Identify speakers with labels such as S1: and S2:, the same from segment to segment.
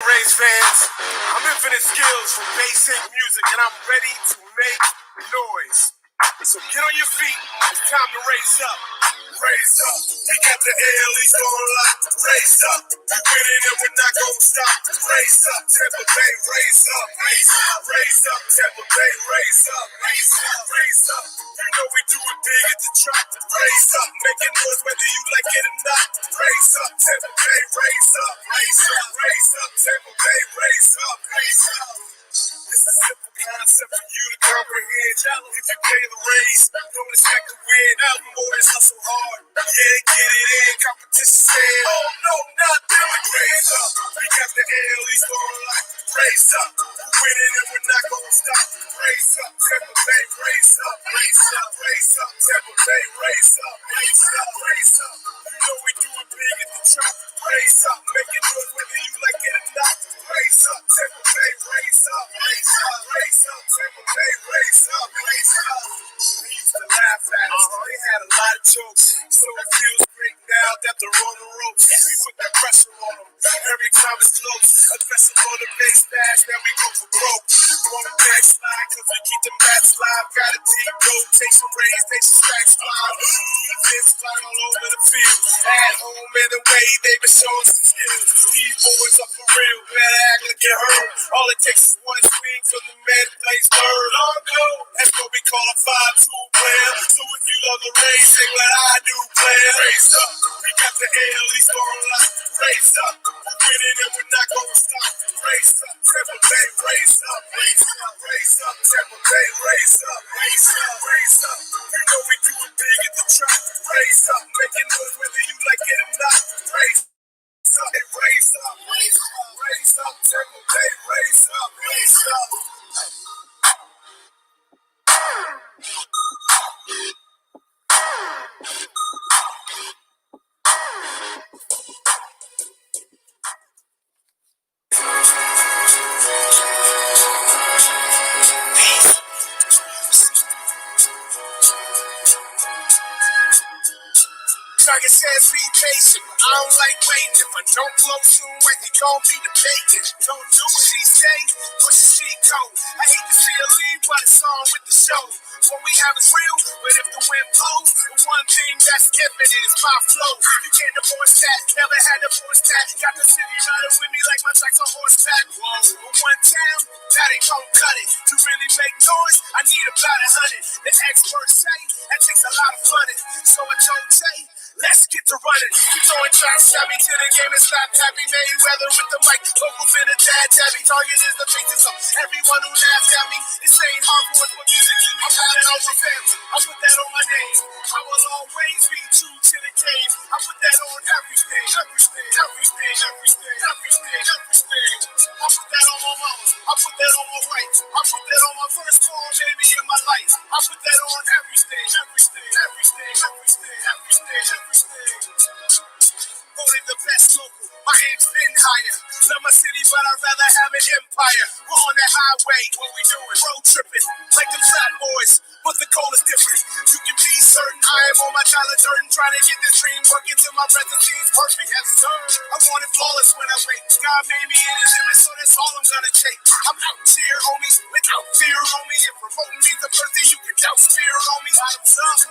S1: Raise fans, I'm infinite skills from basic music and I'm ready to make noise. So get on your feet, it's time to raise up. Raise up, we got the ALEs on lock. Raise up, we winning and we're not gonna stop. Raise up, Tampa Bay, raise up. Raise up, raise up, Tampa Bay, raise up. Raise up, raise up. You know we do it big at the trap. Raise up, making noise whether you like it or not. Raise up, Tampa Bay, raise up. Raise up, raise up, Tampa Bay, raise up. Raise up. This is a simple concept for you to comprehend. If you pay the raise, don't expect to win. Boys hustle hard, yeah, get it in. Competition said, oh no, not them. Raise up, we got the ALEs on lock. Raise up, we're winning and we're not gonna stop. Raise up, Tampa Bay, raise up. Raise up, raise up, Tampa Bay, raise up. Raise up, raise up. You know we do it big at the trap. Raise up, making noise whether you like it or not. Raise up, Tampa Bay, raise up. Raise up, raise up, Tampa Bay, raise up. Raise up. They used to laugh at us. They had a lot of jokes, so it feels great now that they're on the ropes. We put that pressure on them every time it's close. Aggressive on the base dash, now we go for broke. On the backslide, cause we keep them bats live. Got a deep rotation, raise, they should stack slide. Defense flying all over the field. At home and away, they been showing some skills. These boys are for real, better act like you heard. All it takes is one swing from the man who plays third. Long ago, that's what we call a 5-2 player. So if you love the race, say what I do, player. Raise up, we got the ALEs on lock. Raise up, we're winning and we're not gonna stop. Raise up, Tampa Bay, raise up. Raise up, raise up, Tampa Bay, raise up. Raise up, raise up. You know we do it big at the trap. Raise up, making noise whether you like it or not. Raise up, raise up, raise up, raise up, Tampa Bay, raise up, raise up. Target says be patient. I don't like waiting. If I don't blow soon, I think gon' be debating. Don't do what he say, push the cheat code. I hate to see her leave, but it's on with the show. What we have is real, but if the wind blows, the one thing that's infinite is my flow. You can't divorce that, never had to force that. Got the city riding with me like my tracks on horseback. Whoa, but one town, that ain't gon' cut it. To really make noise, I need about 100. The experts say that takes a lot of funning. So I told Jay, let's get to running. You throwing shots at me to the game and slap happy Mayweather with the mic. Vocals in a dad tabby. Target is the faces of everyone who laughs at me. This ain't hardcore for music. I put that on my family. I put that on my name. I will always be true to the game. I put that on everything. Everything, everything, everything, everything, everything. I put that on my mama. I put that on my wife. I put that on my firstborn baby in my life. I put that on everything. Everything, everything, everything, everything, everything. Voted the best local. My aim's been higher. Love my city, but I'd rather have an empire. We're on the highway. What we doing? Road tripping. Like the flat boys. But the goal is different. You can be certain I am on my dollar dirt and trying to get this dream working till my residency is perfect. Yes, sir. I want it flawless when I wake. God made me in his image, so that's all I'm gonna take. I'm out here, homies, without fear on me. And promoting me the first thing you can doubt fear on me. Bottoms up.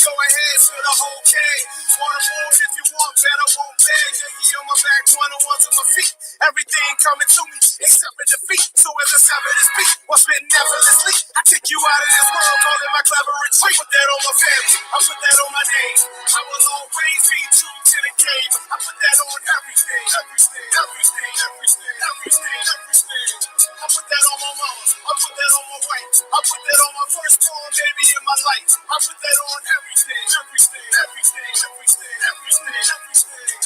S1: Go ahead, for the whole game. Wanna more if you want, better won't beg. Yankee on my back, one-on-ones on my feet. Everything coming to me, except for defeat. So as I sever this beat, what's been neverthelessly, I take you out of this world, call it my clever retreat. I put that on my family, I put that on my name. I will always be true to the game. I put that on everything, everything, everything, everything, everything, everything. I put that on my mama, I put that on my wife. I put that on my firstborn baby in my life. I put that on everything, everything, everything, everything, everything, everything.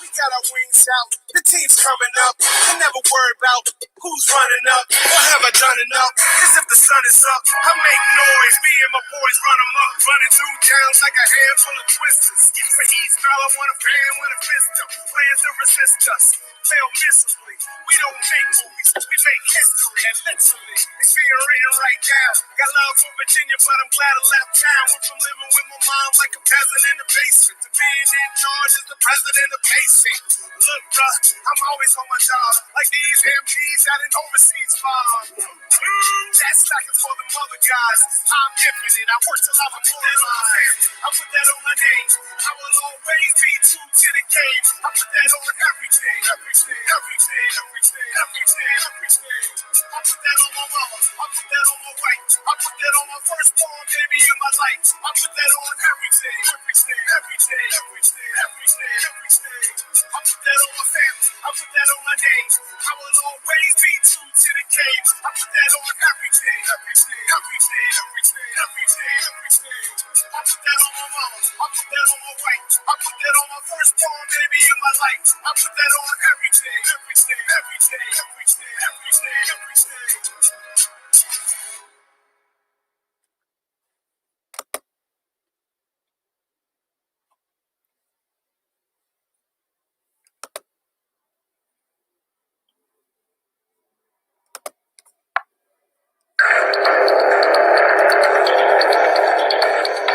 S1: We got our wings out, the team's coming up. I never worry about who's running up or have I done enough. Cause if the sun is up, I make noise. Me and my boys run them up, running through towns like a handful of twisters. For each style, I want a fan with a pistol. Plans to resist us, fail miserably. We don't make movies, we make history. And literally, it's being written right now. Got love for Virginia, but I'm glad I left town. Went from living with my mom like a peasant in the basement to being in charge as the president of pacing. Look, bruh, I'm always on my job, like these MPs at an overseas farm. That's lacking for the mother guys. I'm infinite, I work till I'm a family. I put that on my name. I will always be true to the game. I put that on everything, everything, everything, everything, everything, everything. I put that on my mama. I put that on my wife. I put that on my firstborn baby in my life. I put that on everything, everything, everything, everything, everything, everything. I put that on my family. I put that on my name. I will always be true to the game. I put that on everything, everything, everything, everything, everything, everything. I put that on my mama. I put that on my wife. I put that on my firstborn baby in my life. I put that on everything, everything, everything, everything, everything, everything.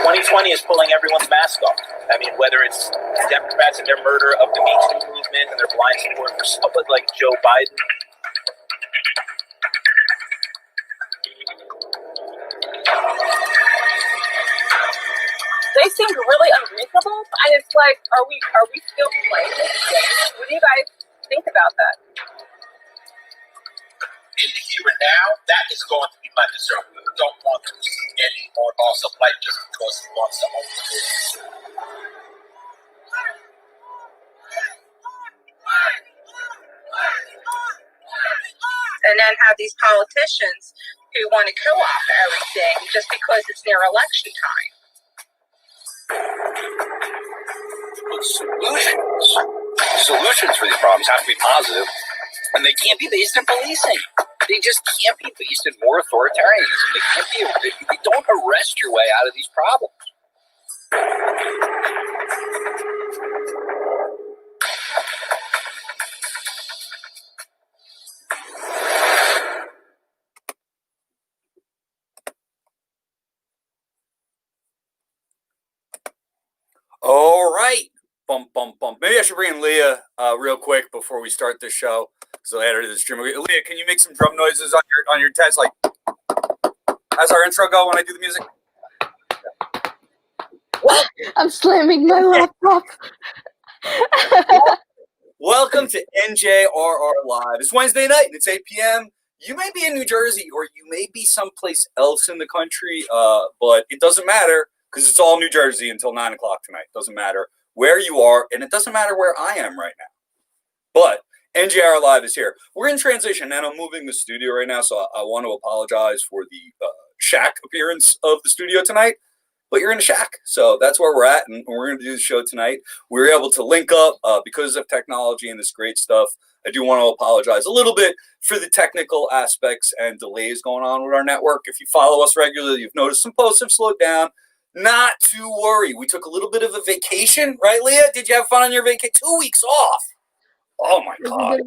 S2: 2020 is pulling everyone's mask off. I mean, whether it's Democrats and their murder of the Me Too movement and their blind support for someone like Joe Biden.
S3: They seemed really unreasonable, and it's like, are we still playing this game? What do you guys think about that?
S2: In the here and now, that is going to be my concern. We don't want to see any more loss of life just because he wants to own the business.
S3: And then have these politicians who want to co-opt everything just because it's near election time.
S2: Solutions for these problems have to be positive, and they can't be based in policing. They just can't be based in more authoritarianism. They don't arrest your way out of these problems.
S4: All right. Bump, bump, bump. Maybe I should bring in Leah real quick before we start this show. So I edited the stream. Leah, can you make some drum noises on your test? Like, how's our intro go when I do the music?
S5: I'm slamming my laptop.
S4: Welcome to NJRR Live. It's Wednesday night. It's 8 p.m. You may be in New Jersey or you may be someplace else in the country, but it doesn't matter because it's all New Jersey until 9 o'clock tonight. Doesn't matter where you are, and it doesn't matter where I am right now. But NJR Live is here. We're in transition, and I'm moving the studio right now, so I want to apologize for the shack appearance of the studio tonight. But you're in a shack, so that's where we're at, and we're going to do the show tonight. We were able to link up because of technology and this great stuff. I do want to apologize a little bit for the technical aspects and delays going on with our network. If you follow us regularly, you've noticed some posts have slowed down. Not to worry. We took a little bit of a vacation, right, Leah? Did you have fun on your vacation? 2 weeks off. Oh, my God.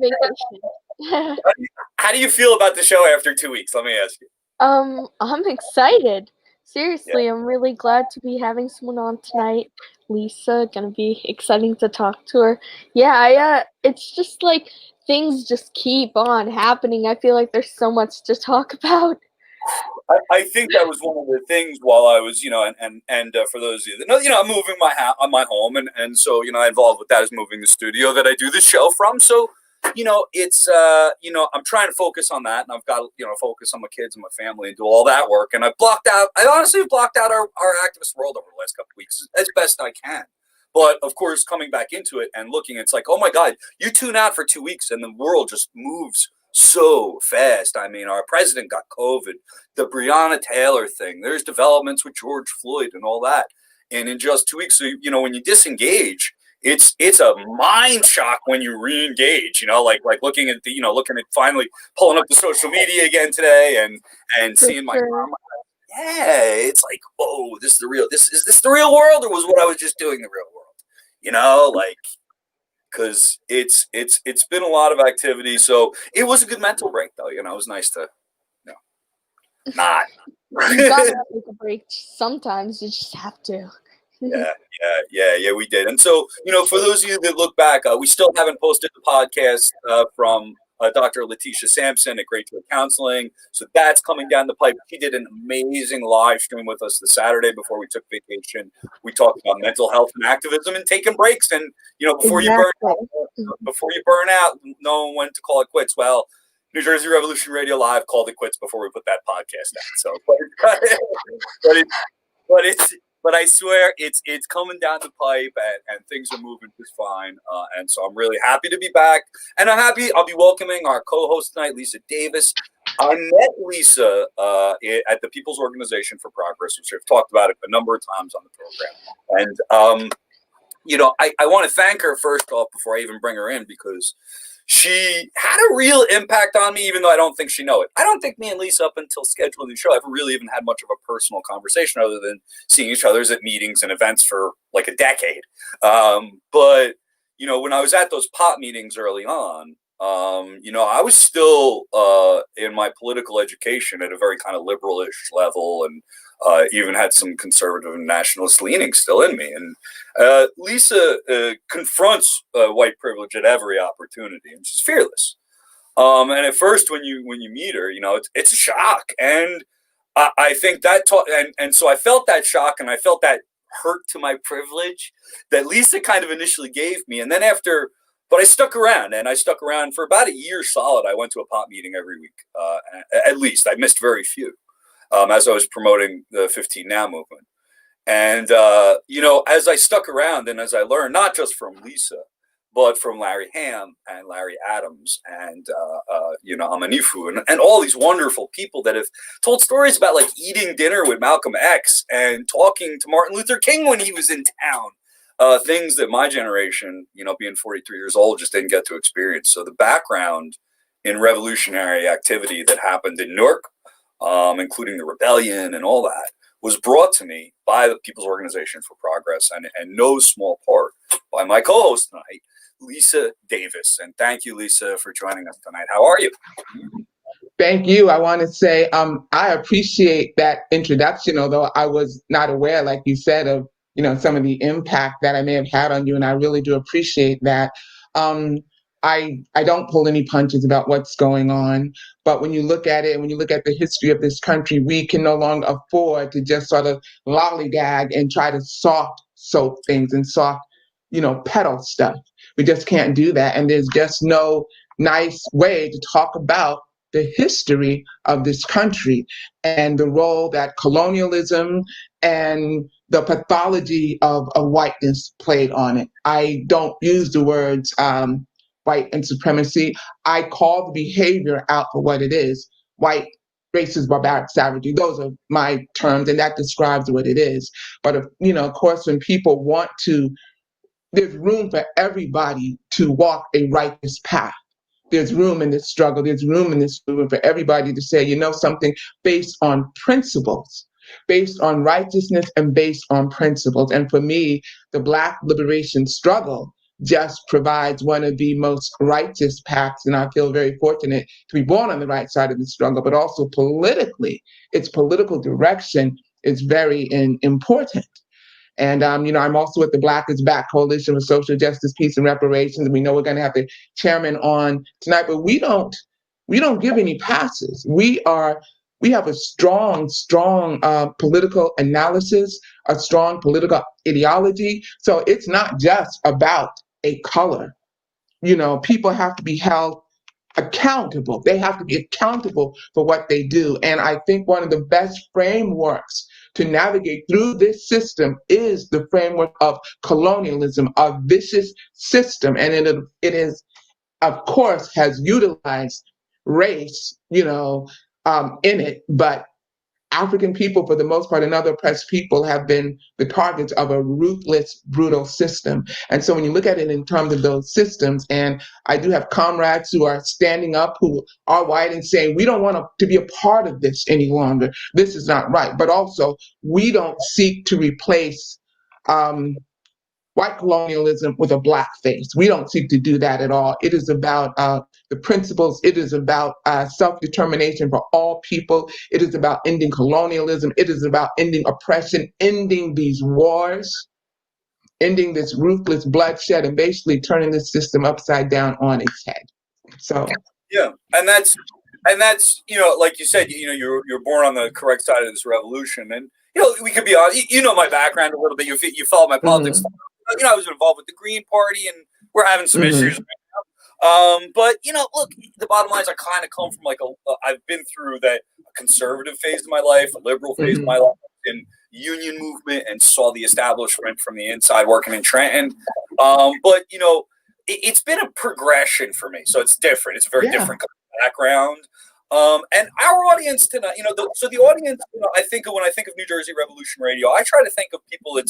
S4: How do you feel about the show after 2 weeks? Let me ask you.
S5: I'm excited. Seriously, yeah. I'm really glad to be having someone on tonight. Lisa, gonna be exciting to talk to her. Yeah, it's just like things just keep on happening. I feel like there's so much to talk about.
S4: I think that was one of the things while I was, and for those of you that know, I'm moving my home, and so, involved with that is moving the studio that I do the show from. So, it's, I'm trying to focus on that, and I've got to, focus on my kids and my family and do all that work. And I honestly blocked out our activist world over the last couple of weeks as best I can. But of course, coming back into it and looking, it's like, oh my God, you tune out for 2 weeks and the world just moves so fast. I mean, our president got COVID, the Breonna Taylor thing, there's developments with George Floyd and all that. And in just 2 weeks, so, when you disengage, it's a mind shock when you re-engage, like looking at finally pulling up the social media again today and seeing my mom. Yeah, it's like, oh, is this the real world, or was what I was just doing the real world? Because it's been a lot of activity. So it was a good mental break, though. It was nice to, not.
S5: You gotta take a break sometimes. You just have to.
S4: Yeah, we did. And so, for those of you that look back, we still haven't posted the podcast from Dr. Letitia Sampson at Great Deal Counseling. So that's coming down the pipe. She did an amazing live stream with us the Saturday before we took vacation. We talked about mental health and activism and taking breaks. And, before you burn out, knowing when to call it quits. Well, New Jersey Revolution Radio Live called it quits before we put that podcast out. So, but I swear it's coming down the pipe and things are moving just fine. And so I'm really happy to be back. And I'm happy I'll be welcoming our co-host tonight, Lisa Davis. I met Lisa at the People's Organization for Progress, which I've talked about it a number of times on the program. And, I want to thank her first off before I even bring her in, because she had a real impact on me, even though I don't think she know it. I don't think me and Lisa, up until scheduling the show, ever really even had much of a personal conversation other than seeing each other's at meetings and events for like a decade. But, when I was at those pop meetings early on, I was still in my political education at a very kind of liberal-ish level, and even had some conservative and nationalist leanings still in me. And Lisa confronts white privilege at every opportunity, and she's fearless. And at first, when you meet her, it's a shock, and I think that and so I felt that shock, and I felt that hurt to my privilege that Lisa kind of initially gave me, and then but I stuck around, and I stuck around for about a year solid. I went to a pop meeting every week, at least. I missed very few, as I was promoting the 15 Now movement. And, as I stuck around and as I learned, not just from Lisa, but from Larry Ham and Larry Adams and, Amanifu and all these wonderful people that have told stories about like eating dinner with Malcolm X and talking to Martin Luther King when he was in town. Things that my generation, being 43 years old, just didn't get to experience. So the background in revolutionary activity that happened in Newark, including the rebellion and all that, was brought to me by the People's Organization for Progress, and no small part by my co-host tonight, Lisa Davis. And thank you, Lisa, for joining us tonight. How are you?
S6: Thank you. I want to say I appreciate that introduction, although I was not aware, like you said, of some of the impact that I may have had on you, and I really do appreciate that. I don't pull any punches about what's going on, but when you look at it, when you look at the history of this country, we can no longer afford to just sort of lollygag and try to soft soap things and soft, peddle stuff. We just can't do that, and there's just no nice way to talk about the history of this country and the role that colonialism and the pathology of whiteness played on it. I don't use the words white and supremacy. I call the behavior out for what it is. White, racist, barbaric, savagery. Those are my terms, and that describes what it is. But, of course, when people want to, there's room for everybody to walk a righteous path. There's room in this struggle. There's room in this movement for everybody to say, something based on principles, based on righteousness and based on principles. And for me, the Black liberation struggle just provides one of the most righteous paths. And I feel very fortunate to be born on the right side of the struggle, but also politically, its political direction is very important. And, I'm also with the Black is Back Coalition for Social Justice, Peace, and Reparations. And we know we're going to have the chairman on tonight, but we don't give any passes. We have a strong political analysis, a strong political ideology. So it's not just about a color. People have to be held accountable. They have to be accountable for what they do. And I think one of the best frameworks to navigate through this system is the framework of colonialism, a vicious system. And it is, of course, has utilized race, in it, but African people, for the most part, and other oppressed people have been the targets of a ruthless, brutal system. And so when you look at it in terms of those systems, and I do have comrades who are standing up, who are white, and saying, we don't want to be a part of this any longer. This is not right. But also, we don't seek to replace white colonialism with a Black face. We don't seek to do that at all. It is about the principles. It is about self-determination for all people. It is about ending colonialism. It is about ending oppression, ending these wars, ending this ruthless bloodshed and basically turning the system upside down on its head. So
S4: yeah, and that's like you said, you're born on the correct side of this revolution, and we could be on. My background a little bit. You follow my politics.
S6: Mm-hmm.
S4: I was involved with the Green Party, and we're having some
S6: Mm-hmm.
S4: issues. But look, the bottom line is I kind of come from I've been through that conservative phase of my life, a liberal phase of my life, in union movement, and saw the establishment from the inside working in Trenton. But it's been a progression for me, so it's different. It's a very different background. And our audience tonight, so the audience, I think when I think of New Jersey Revolution Radio, I try to think of people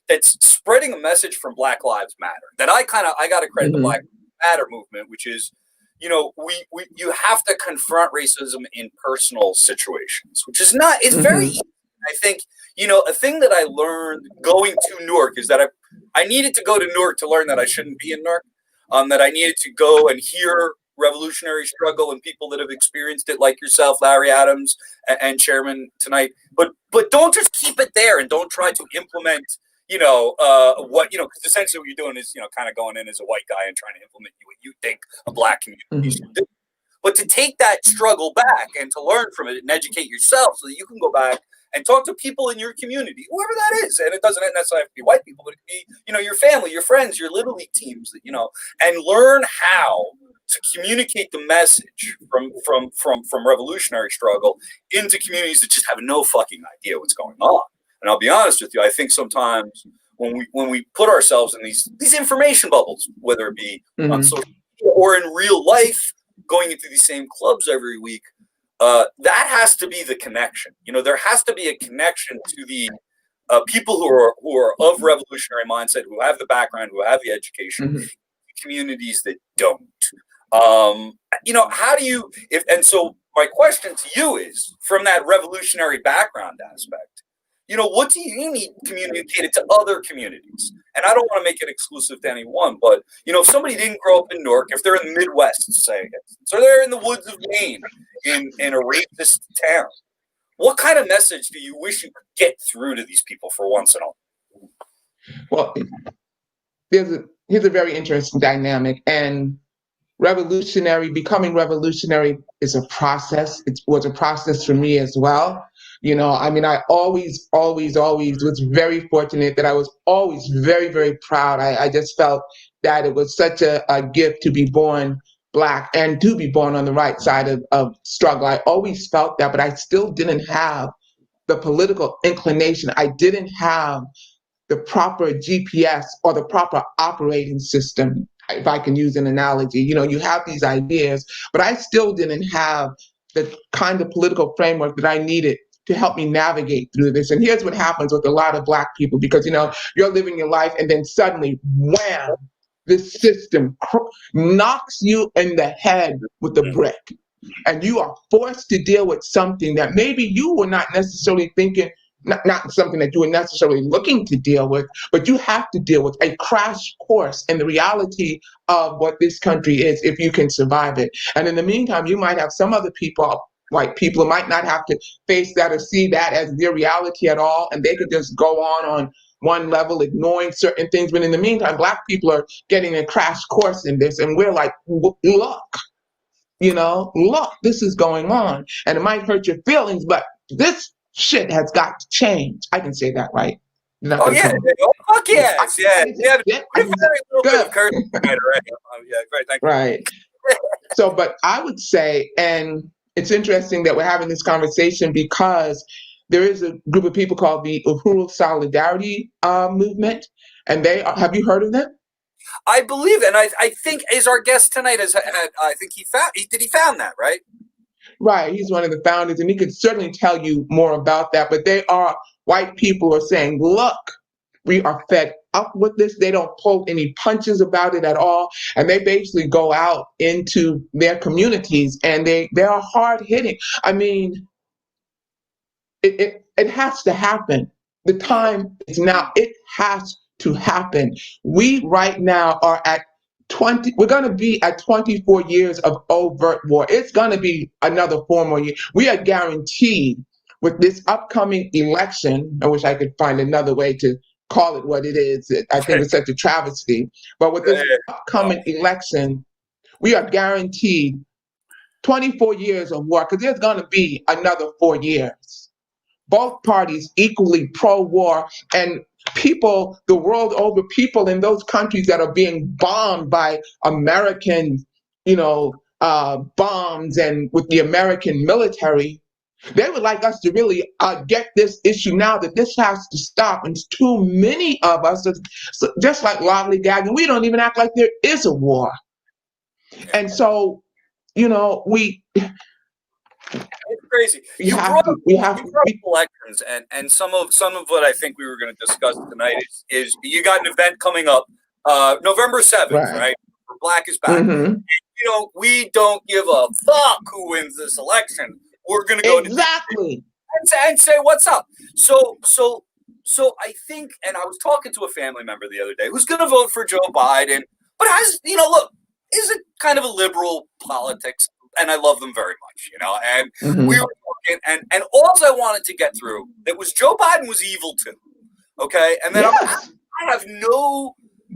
S4: that's spreading a message from Black Lives Matter. That I got to credit the Black Lives Matter movement, which is, you have to confront racism in personal situations, which is not. It's very easy. I think a thing that I learned going to Newark is that I needed to go to Newark to learn that I shouldn't be in Newark. That I needed to go and hear revolutionary struggle and people that have experienced it, like yourself, Larry Adams, and Chairman tonight. But don't just keep it there, and don't try to implement, because essentially what you're doing is, kind of going in as a white guy and trying to implement what you think a Black community should do. But to take that struggle back and to learn from it and educate yourself so that you can go back and talk to people in your community, whoever that is. And it doesn't necessarily have to be white people, but it could be, your family, your friends, your Little League teams, and learn how to communicate the message from revolutionary struggle into communities that just have no fucking idea what's going on. And I'll be honest with you, I think sometimes when we put ourselves in these information bubbles, whether it be on social media or in real life, going into these same clubs every week, that has to be the connection. There has to be a connection to the people who are of revolutionary mindset, who have the background, who have the education, communities that don't. How do you? So my question to you is, from that revolutionary background aspect, what do you need communicated to other communities? And I don't want to make it exclusive to anyone, but if somebody didn't grow up in Newark, if they're in the Midwest, say, so they're in the woods of Maine, in a racist town, what kind of message do you wish you could get through to these people for once and all?
S6: Well, here's a very interesting dynamic, and becoming revolutionary is a process. It was a process for me as well. I always was very fortunate that I was always very, very proud. I just felt that it was such a gift to be born Black and to be born on the right side of struggle. I always felt that, but I still didn't have the political inclination. I didn't have the proper GPS or the proper operating system, if I can use an analogy. You have these ideas, but I still didn't have the kind of political framework that I needed to help me navigate through this. And here's what happens with a lot of Black people, because, you're living your life and then suddenly, wham, this system knocks you in the head with a brick. And you are forced to deal with something that maybe you were not necessarily thinking, not something that you were necessarily looking to deal with, but you have to deal with a crash course in the reality of what this country is, if you can survive it. And in the meantime, you might have some other people, white people, who might not have to face that or see that as their reality at all, and they could just go on one level, ignoring certain things. But in the meantime, Black people are getting a crash course in this, and we're like, look, this is going on, and it might hurt your feelings, but this shit has got to change. I can say that, right?
S4: Oh yeah! Oh, fuck yes! Yeah. Very little bit of courage, right? Yeah, great. Thank you.
S6: Right. So, but I would say, and it's interesting that we're having this conversation because there is a group of people called the Uhuru Solidarity Movement, and have you heard of them?
S4: I believe, and I think is our guest tonight. I think he found that, right?
S6: Right, he's one of the founders, and he could certainly tell you more about that. But they are white people who are saying, look, we are fed up with this. They don't pull any punches about it at all. And they basically go out into their communities, and they are hard hitting. I mean, it has to happen. The time is now. It has to happen. We right now are at we're going to be at 24 years of overt war. It's going to be another 4 more years. We are guaranteed with this upcoming election. I wish I could find another way to call it what it is. I think it's such a travesty. But with this upcoming election, we are guaranteed 24 years of war, because there's going to be another 4 years. Both parties equally pro-war, and people the world over, people in those countries that are being bombed by American, bombs and with the American military, they would like us to really get this issue now, that this has to stop. And it's too many of us, just like lollygagging, we don't even act like there is a war. And so, we
S4: it's crazy. You brought up elections, and some of what I think we were going to discuss tonight is you got an event coming up, November 7th, right? For Black is Back.
S6: Mm-hmm.
S4: We don't give a fuck who wins this election. We're going to go
S6: exactly
S4: and say what's up. So I think, and I was talking to a family member the other day who's going to vote for Joe Biden, but has look, is it kind of a liberal politics? And I love them very much, and we were talking, and all I wanted to get through, it was Joe Biden was evil too, okay? And then I have no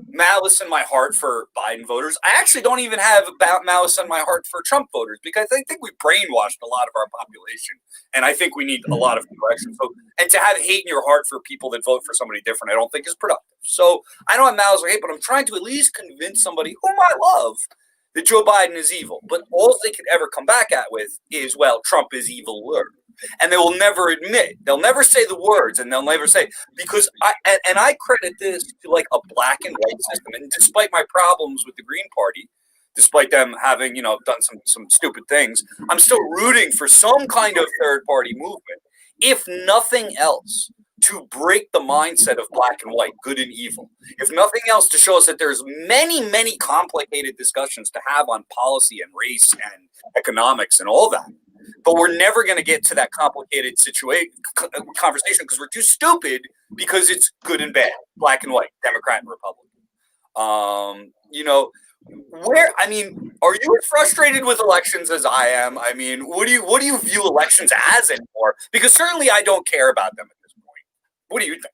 S4: malice in my heart for Biden voters. I actually don't even have malice in my heart for Trump voters, because I think we brainwashed a lot of our population, and I think we need a lot of correction. So, and to have hate in your heart for people that vote for somebody different, I don't think is productive. So I don't have malice or hate, but I'm trying to at least convince somebody whom I love that Joe Biden is evil. But all they could ever come back at with is, well, Trump is evil. And they will never admit, they'll never say the words, and they'll never say, because I credit this to like a black and white system. And despite my problems with the Green Party, despite them having, done some stupid things, I'm still rooting for some kind of third party movement, if nothing else, to break the mindset of black and white, good and evil. If nothing else, to show us that there's many, many complicated discussions to have on policy and race and economics and all that. But we're never going to get to that complicated conversation because we're too stupid, because it's good and bad, black and white, Democrat and Republican. Are you as frustrated with elections as I am? I mean, what do you view elections as anymore? Because certainly I don't care about them. What do you think?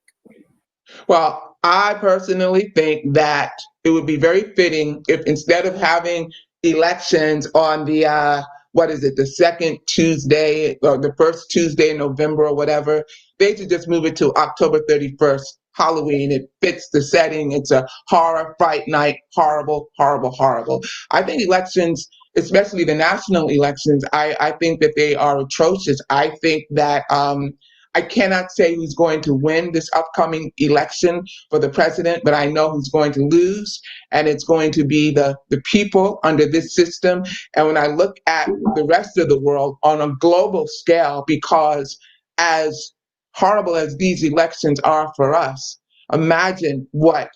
S6: Well, I personally think that it would be very fitting if, instead of having elections on the the second Tuesday or the first Tuesday in November or whatever, they should just move it to October 31st, Halloween. It fits the setting. It's a horror fright night. Horrible, horrible, horrible. I think elections, especially the national elections, I think that they are atrocious. I think that I cannot say who's going to win this upcoming election for the president, but I know who's going to lose, and it's going to be the people under this system. And when I look at the rest of the world on a global scale, because as horrible as these elections are for us, imagine what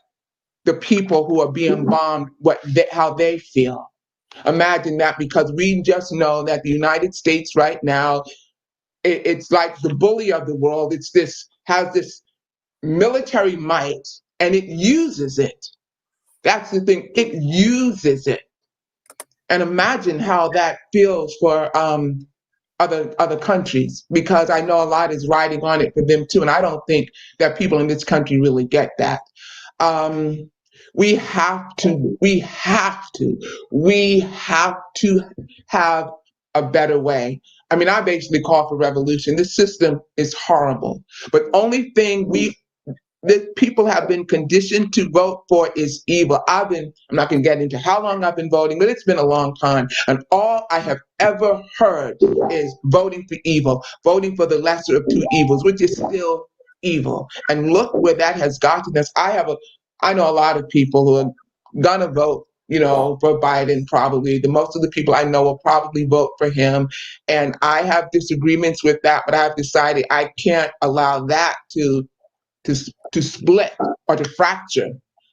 S6: the people who are being bombed, how they feel. Imagine that, because we just know that the United States right now, it's like the bully of the world. Has this military might, and it uses it. That's the thing. It uses it. And imagine how that feels for other countries, because I know a lot is riding on it for them too. And I don't think that people in this country really get that. We have to have a better way. I mean, I basically call for revolution. This system is horrible. But only thing that people have been conditioned to vote for is evil. I'm not going to get into how long I've been voting, but it's been a long time. And all I have ever heard is voting for evil, voting for the lesser of two evils, which is still evil. And look where that has gotten us. I know a lot of people who are going to vote, for Biden. Probably most of the people I know will probably vote for him. And I have disagreements with that, but I've decided I can't allow that to split or to fracture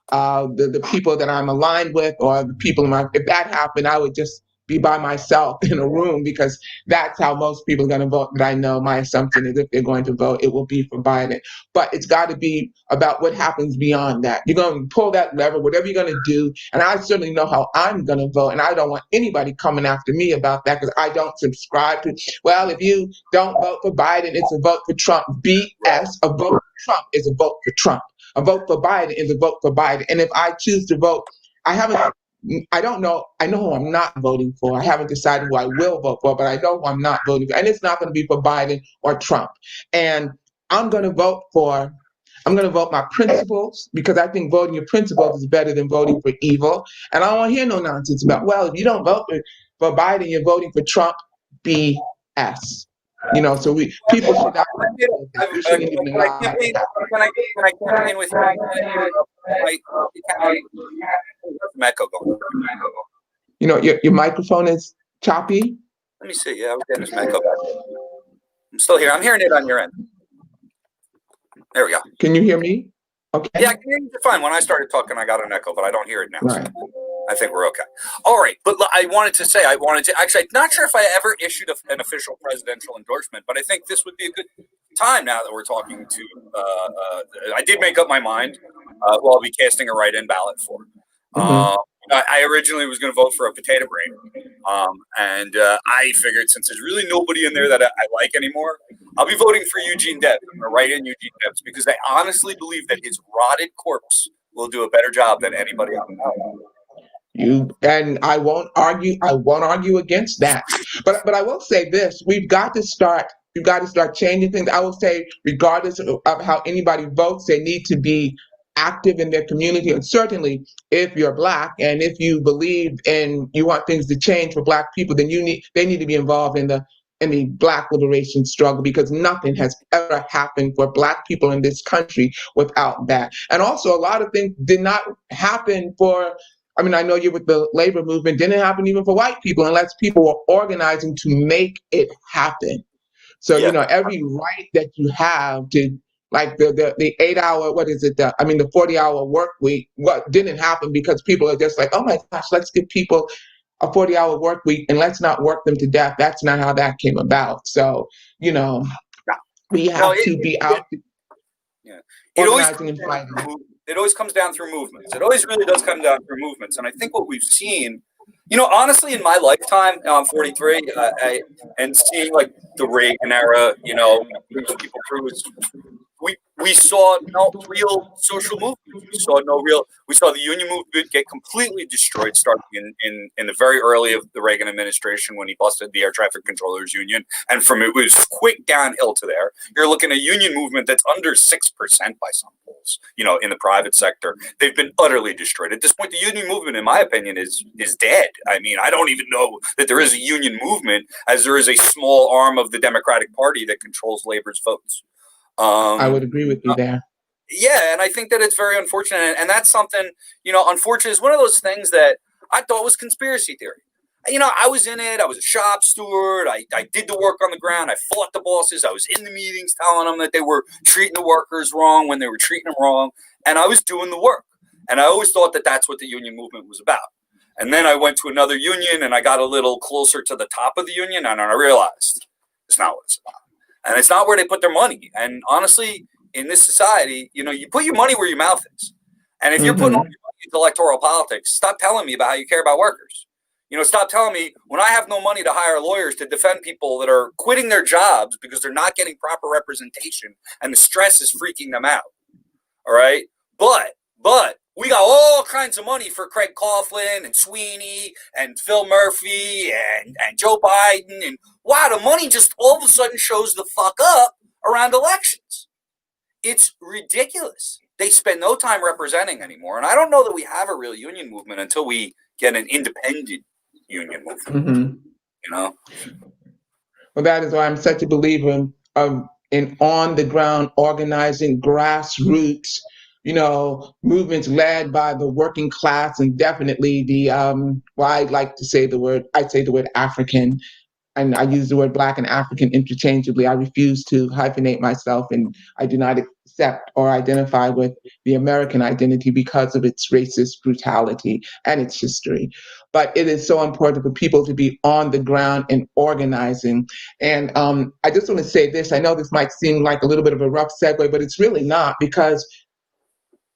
S6: the people that I'm aligned with, or the people if that happened, I would just be by myself in a room, because that's how most people are going to vote. But I know my assumption is if they're going to vote, it will be for Biden. But it's got to be about what happens beyond that. You're going to pull that lever, whatever you're going to do. And I certainly know how I'm going to vote. And I don't want anybody coming after me about that, because I don't subscribe to, well, if you don't vote for Biden, it's a vote for Trump. BS. A vote for Trump is a vote for Trump. A vote for Biden is a vote for Biden. And if I choose to vote, I don't know. I know who I'm not voting for. I haven't decided who I will vote for, but I know who I'm not voting for. And it's not going to be for Biden or Trump. And I'm going to vote my principles, because I think voting your principles is better than voting for evil. And I don't want to hear no nonsense about, well, if you don't vote for Biden, you're voting for Trump. BS. So people should not. We shouldn't even allow that.
S2: Can I campaign with you? Echo going.
S6: Your microphone is choppy.
S2: Let me see. Yeah, I was getting this echo back. I'm still here. I'm hearing it on your end. There we go.
S6: Can you hear me? Okay.
S2: Yeah, I can hear you fine. When I started talking, I got an echo, but I don't hear it now.
S6: Right.
S2: So I think we're okay. All right. But I wanted to actually, I'm not sure if I ever issued an official presidential endorsement, but I think this would be a good time now that we're talking to, I did make up my mind who I'll be casting a write-in ballot for. I originally was going to vote for a potato brain, and I figured since there's really nobody in there that I like anymore, I'll be voting for Eugene Debs, or write-in Eugene Debs, because I honestly believe that his rotted corpse will do a better job than anybody else.
S6: And I won't argue against that. But I will say this: we've got to start changing things. I will say, regardless of how anybody votes, they need to be active in their community. And certainly, if you're Black and if you believe and you want things to change for Black people, then they need to be involved in the Black liberation struggle, because nothing has ever happened for Black people in this country without that. And also, a lot of things did not happen for. I mean, I know you're with the labor movement. Didn't happen even for white people unless people were organizing to make it happen. So, every right that you have to, like the 8-hour, the 40-hour work week, what didn't happen because people are just like, oh my gosh, let's give people a 40-hour work week and let's not work them to death. That's not how that came about. So, we have to be out organizing and fighting.
S2: It always comes down through movements. It always really does come down through movements. And I think what we've seen, honestly, in my lifetime, I'm 43, and seeing like the Reagan era, people through, we saw no real social movement. We saw the union movement get completely destroyed, starting in the very early of the Reagan administration when he busted the air traffic controllers union. And from it was quick downhill to there. You're looking at a union movement that's under 6% by some polls, in the private sector. They've been utterly destroyed. At this point, the union movement, in my opinion, is dead. I mean, I don't even know that there is a union movement, as there is a small arm of the Democratic Party that controls labor's votes.
S6: I would agree with you there.
S2: Yeah, and I think that it's very unfortunate. And that's something, unfortunately, is one of those things that I thought was conspiracy theory. I was in it. I was a shop steward. I did the work on the ground. I fought the bosses. I was in the meetings telling them that they were treating the workers wrong when they were treating them wrong. And I was doing the work. And I always thought that that's what the union movement was about. And then I went to another union and I got a little closer to the top of the union, and I realized it's not what it's about. And it's not where they put their money. And honestly, in this society, you put your money where your mouth is. And if you're putting all your money into electoral politics, stop telling me about how you care about workers. Stop telling me when I have no money to hire lawyers to defend people that are quitting their jobs because they're not getting proper representation and the stress is freaking them out. All right. But we got all kinds of money for Craig Coughlin and Sweeney and Phil Murphy and Joe Biden. And wow, the money just all of a sudden shows the fuck up around elections. It's ridiculous. They spend no time representing anymore. And I don't know that we have a real union movement until we get an independent union movement.
S6: Well, that is why I'm such a believer in on the ground organizing, grassroots, movements led by the working class, and definitely the I'd say the word African, and I use the word Black and African interchangeably. I refuse to hyphenate myself, and I do not accept or identify with the American identity because of its racist brutality and its history. But it is so important for people to be on the ground and organizing. And I just want to say this. I know this might seem like a little bit of a rough segue, but it's really not, because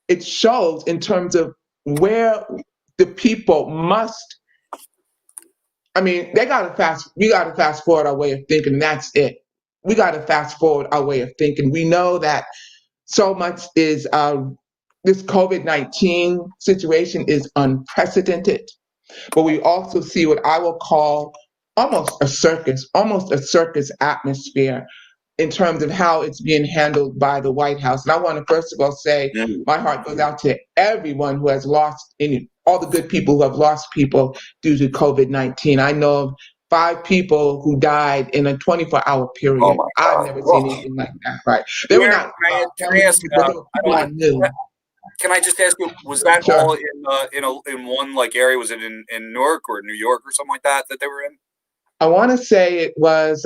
S6: it shows in terms of where the people must. I mean, we got to fast forward our way of thinking, and that's it. We got to fast forward our way of thinking. We know that so much is this COVID-19 situation is unprecedented, but we also see what I will call almost a circus atmosphere in terms of how it's being handled by the White House. And I want to first of all say my heart goes out to everyone who has lost all the good people who have lost people due to COVID-19. I know of 5 people who died in a 24-hour
S4: Oh
S6: period.
S4: my
S6: I've
S4: God.
S6: never seen anything like that, right? They were not
S4: Can I ask,
S6: but they were
S4: I
S6: people I
S4: don't,
S6: knew.
S4: can I just ask you, was that
S6: Sure.
S4: all in one like area? Was it in Newark or New York or something like that they were in?
S6: I want to say it was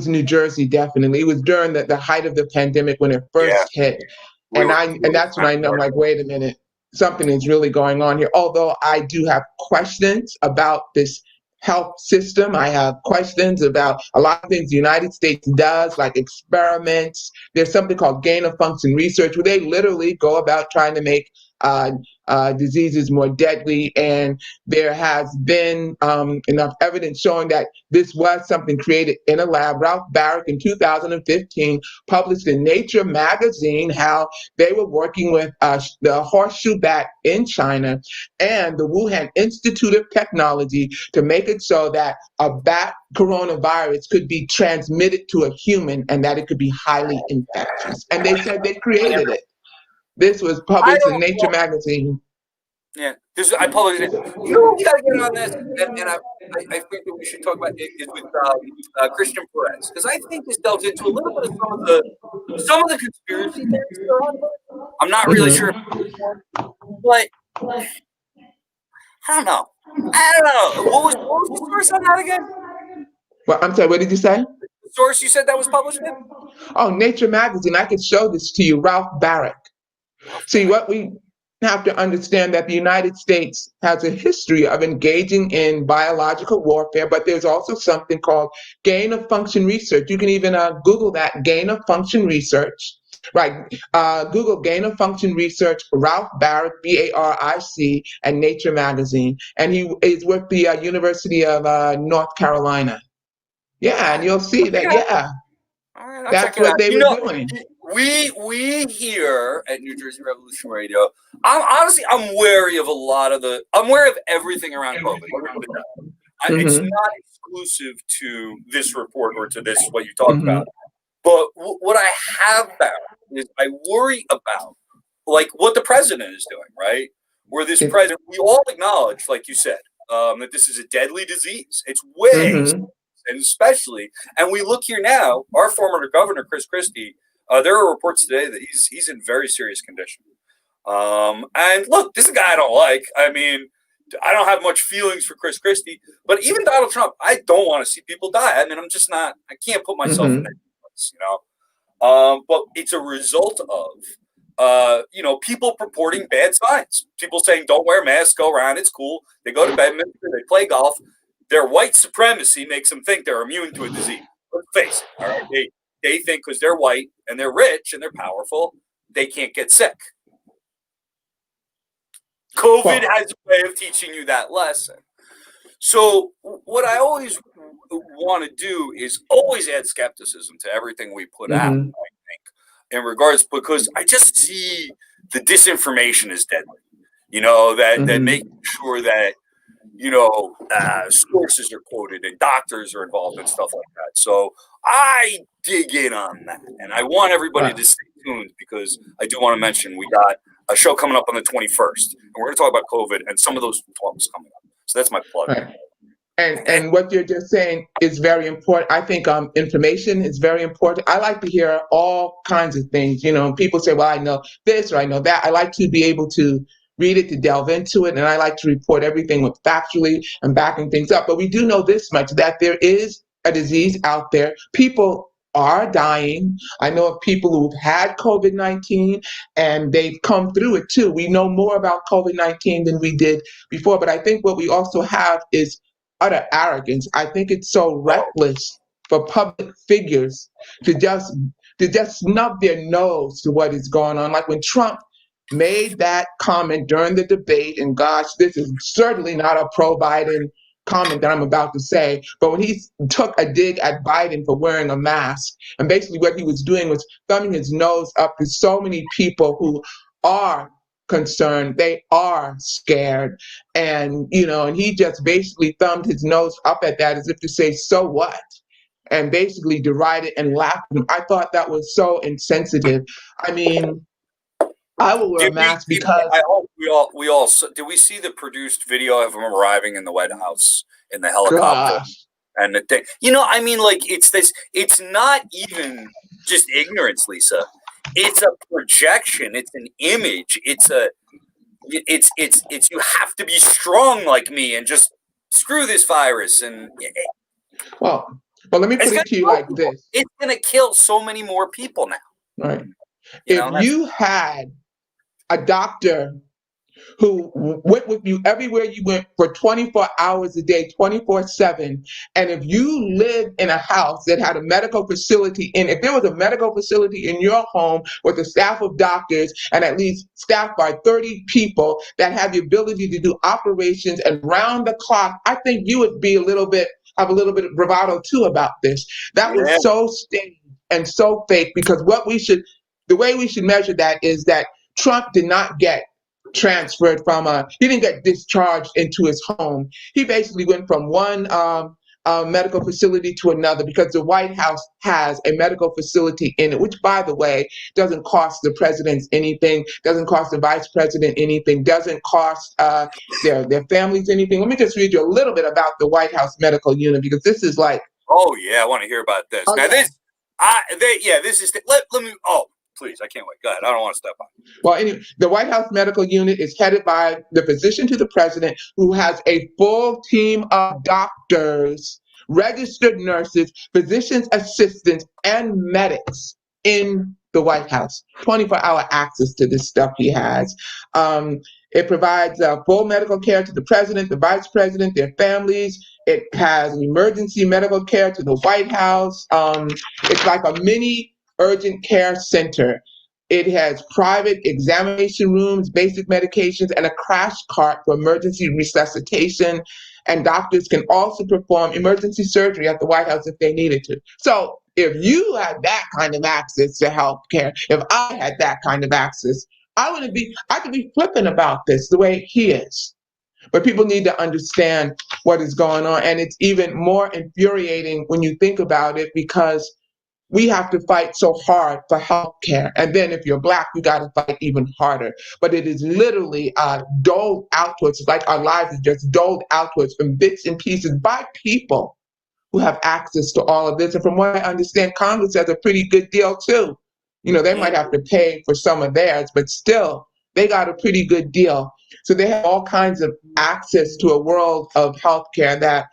S6: New Jersey, definitely. It was during the height of the pandemic when it
S4: Yeah,
S6: first hit.
S4: we were.
S6: And that's when I know, I'm like, wait a minute, something is really going on here. Although I do have questions about this health system. I have questions about a lot of things the United States does, like experiments. There's something called gain of function research, where they literally go about trying to make uh, diseases more deadly. And there has been enough evidence showing that this was something created in a lab. Ralph Baric in 2015 published in Nature magazine how they were working with the horseshoe bat in China and the Wuhan Institute of Technology to make it so that a bat coronavirus could be transmitted to a human and that it could be highly infectious. And they said they created it. This was
S4: I
S6: published in
S4: don't.
S6: Nature magazine.
S4: Yeah, I published it. You know, we got to get on this, and I think that we should talk about it is with Christian Perez, because I think this delves into a little bit of some of the conspiracy theories that are on there. I'm not really sure, but I don't know. What was the source on that again?
S6: Well, I'm sorry, what did you say?
S4: The source you said that was published in?
S6: Oh, Nature magazine. I could show this to you, Ralph Baric. See, what we have to understand that the United States has a history of engaging in biological warfare, but there's also something called gain of function research. You can even Google that, gain of function research. Right, Google gain of function research, Ralph Baric, Baric, and Nature magazine. And he is with the University of North Carolina. Yeah, and you'll see that, yeah,
S4: All right, I'll check
S6: that's
S4: it out.
S6: what they were doing.
S4: We here at New Jersey Revolution Radio, I'm wary of I'm wary of everything around COVID. It's not exclusive to this report or to this what you talked about. But what I have found is I worry about like what the president is doing, right? Where this president, we all acknowledge, like you said, that this is a deadly disease. It's way, and especially, and we look here now. Our former governor, Chris Christie, there are reports today that he's in very serious condition. And look, this is a guy I don't like. I mean, I don't have much feelings for Chris Christie, but even Donald Trump, I don't want to see people die. I mean, I'm just not. I can't put myself in that place, you know. But it's a result of people purporting bad signs. People saying, don't wear masks, go around, it's cool. They go to Bedminster, they play golf. Their white supremacy makes them think they're immune to a disease. Let's face it, all right? They think because they're white and they're rich and they're powerful, they can't get sick. COVID has a way of teaching you that lesson. So what I always want to do is always add skepticism to everything we put out, I think, in regards, because I just see the disinformation is deadly. That making sure that, sources are quoted and doctors are involved and stuff like that. So I dig in on that. And I want everybody to stay tuned because I do want to mention we got a show coming up on the 21st. And we're going to talk about COVID and some of those talks coming up. So that's my plug.
S6: Right. And what you're just saying is very important. I think information is very important. I like to hear all kinds of things. People say, well, I know this or I know that. I like to be able to read it, to delve into it, and I like to report everything with factually and backing things up. But we do know this much, that there is a disease out there. People are dying. I know of people who've had COVID-19 and they've come through it too. We know more about COVID-19 than we did before, but I think what we also have is utter arrogance. I think it's so reckless for public figures to just snub their nose to what is going on. Like when Trump made that comment during the debate, and gosh, this is certainly not a pro-Biden comment that I'm about to say, but when he took a dig at Biden for wearing a mask, and basically what he was doing was thumbing his nose up to so many people who are concerned, they are scared, and and he just basically thumbed his nose up at that as if to say, so what? And basically derided and laughed at him. I thought that was so insensitive. I mean, I will wear a mask because
S4: I hope we all did we see the produced video of him arriving in the White House in the helicopter
S6: gosh,
S4: and the thing? I mean, like it's not even just ignorance, Lisa. It's a projection. It's an image. It's you have to be strong like me and just screw this virus. And
S6: well, let me put it to you like this.
S4: It's going to kill so many more people now.
S6: Right. If you had a doctor who went with you everywhere you went for 24 hours a day, 24/7. And if you lived in a house that had a medical facility if there was a medical facility in your home with a staff of doctors and at least staffed by 30 people that had the ability to do operations and round the clock, I think you would be have a little bit of bravado too about this. That was so staged and so fake, because the way we should measure that is that Trump did not get transferred he didn't get discharged into his home. He basically went from one medical facility to another, because the White House has a medical facility in it, which, by the way, doesn't cost the presidents anything, doesn't cost the vice president anything, doesn't cost their families anything. Let me just read you a little bit about the White House medical unit, because this is like,
S4: oh yeah, I want to hear about this.
S6: Oh,
S4: now
S6: yeah.
S4: this is let me. Oh, please, I can't wait. Go ahead. I don't want to step on.
S6: Well, anyway, the White House medical unit is headed by the physician to the president, who has a full team of doctors, registered nurses, physician's assistants, and medics in the White House. 24-hour access to this stuff he has. It provides full medical care to the president, the vice president, their families. It has emergency medical care to the White House. It's like a mini urgent care center. It has private examination rooms, basic medications, and a crash cart for emergency resuscitation. And doctors can also perform emergency surgery at the White House if they needed to. So if you had that kind of access to health care, if I had that kind of access, I could be flippant about this the way he is. But people need to understand what is going on. And it's even more infuriating when you think about it, because we have to fight so hard for health care. And then if you're Black, you got to fight even harder. But it is literally doled out to us. It's like our lives is just doled out to us in bits and pieces by people who have access to all of this. And from what I understand, Congress has a pretty good deal too. They might have to pay for some of theirs, but still, they got a pretty good deal. So they have all kinds of access to a world of healthcare that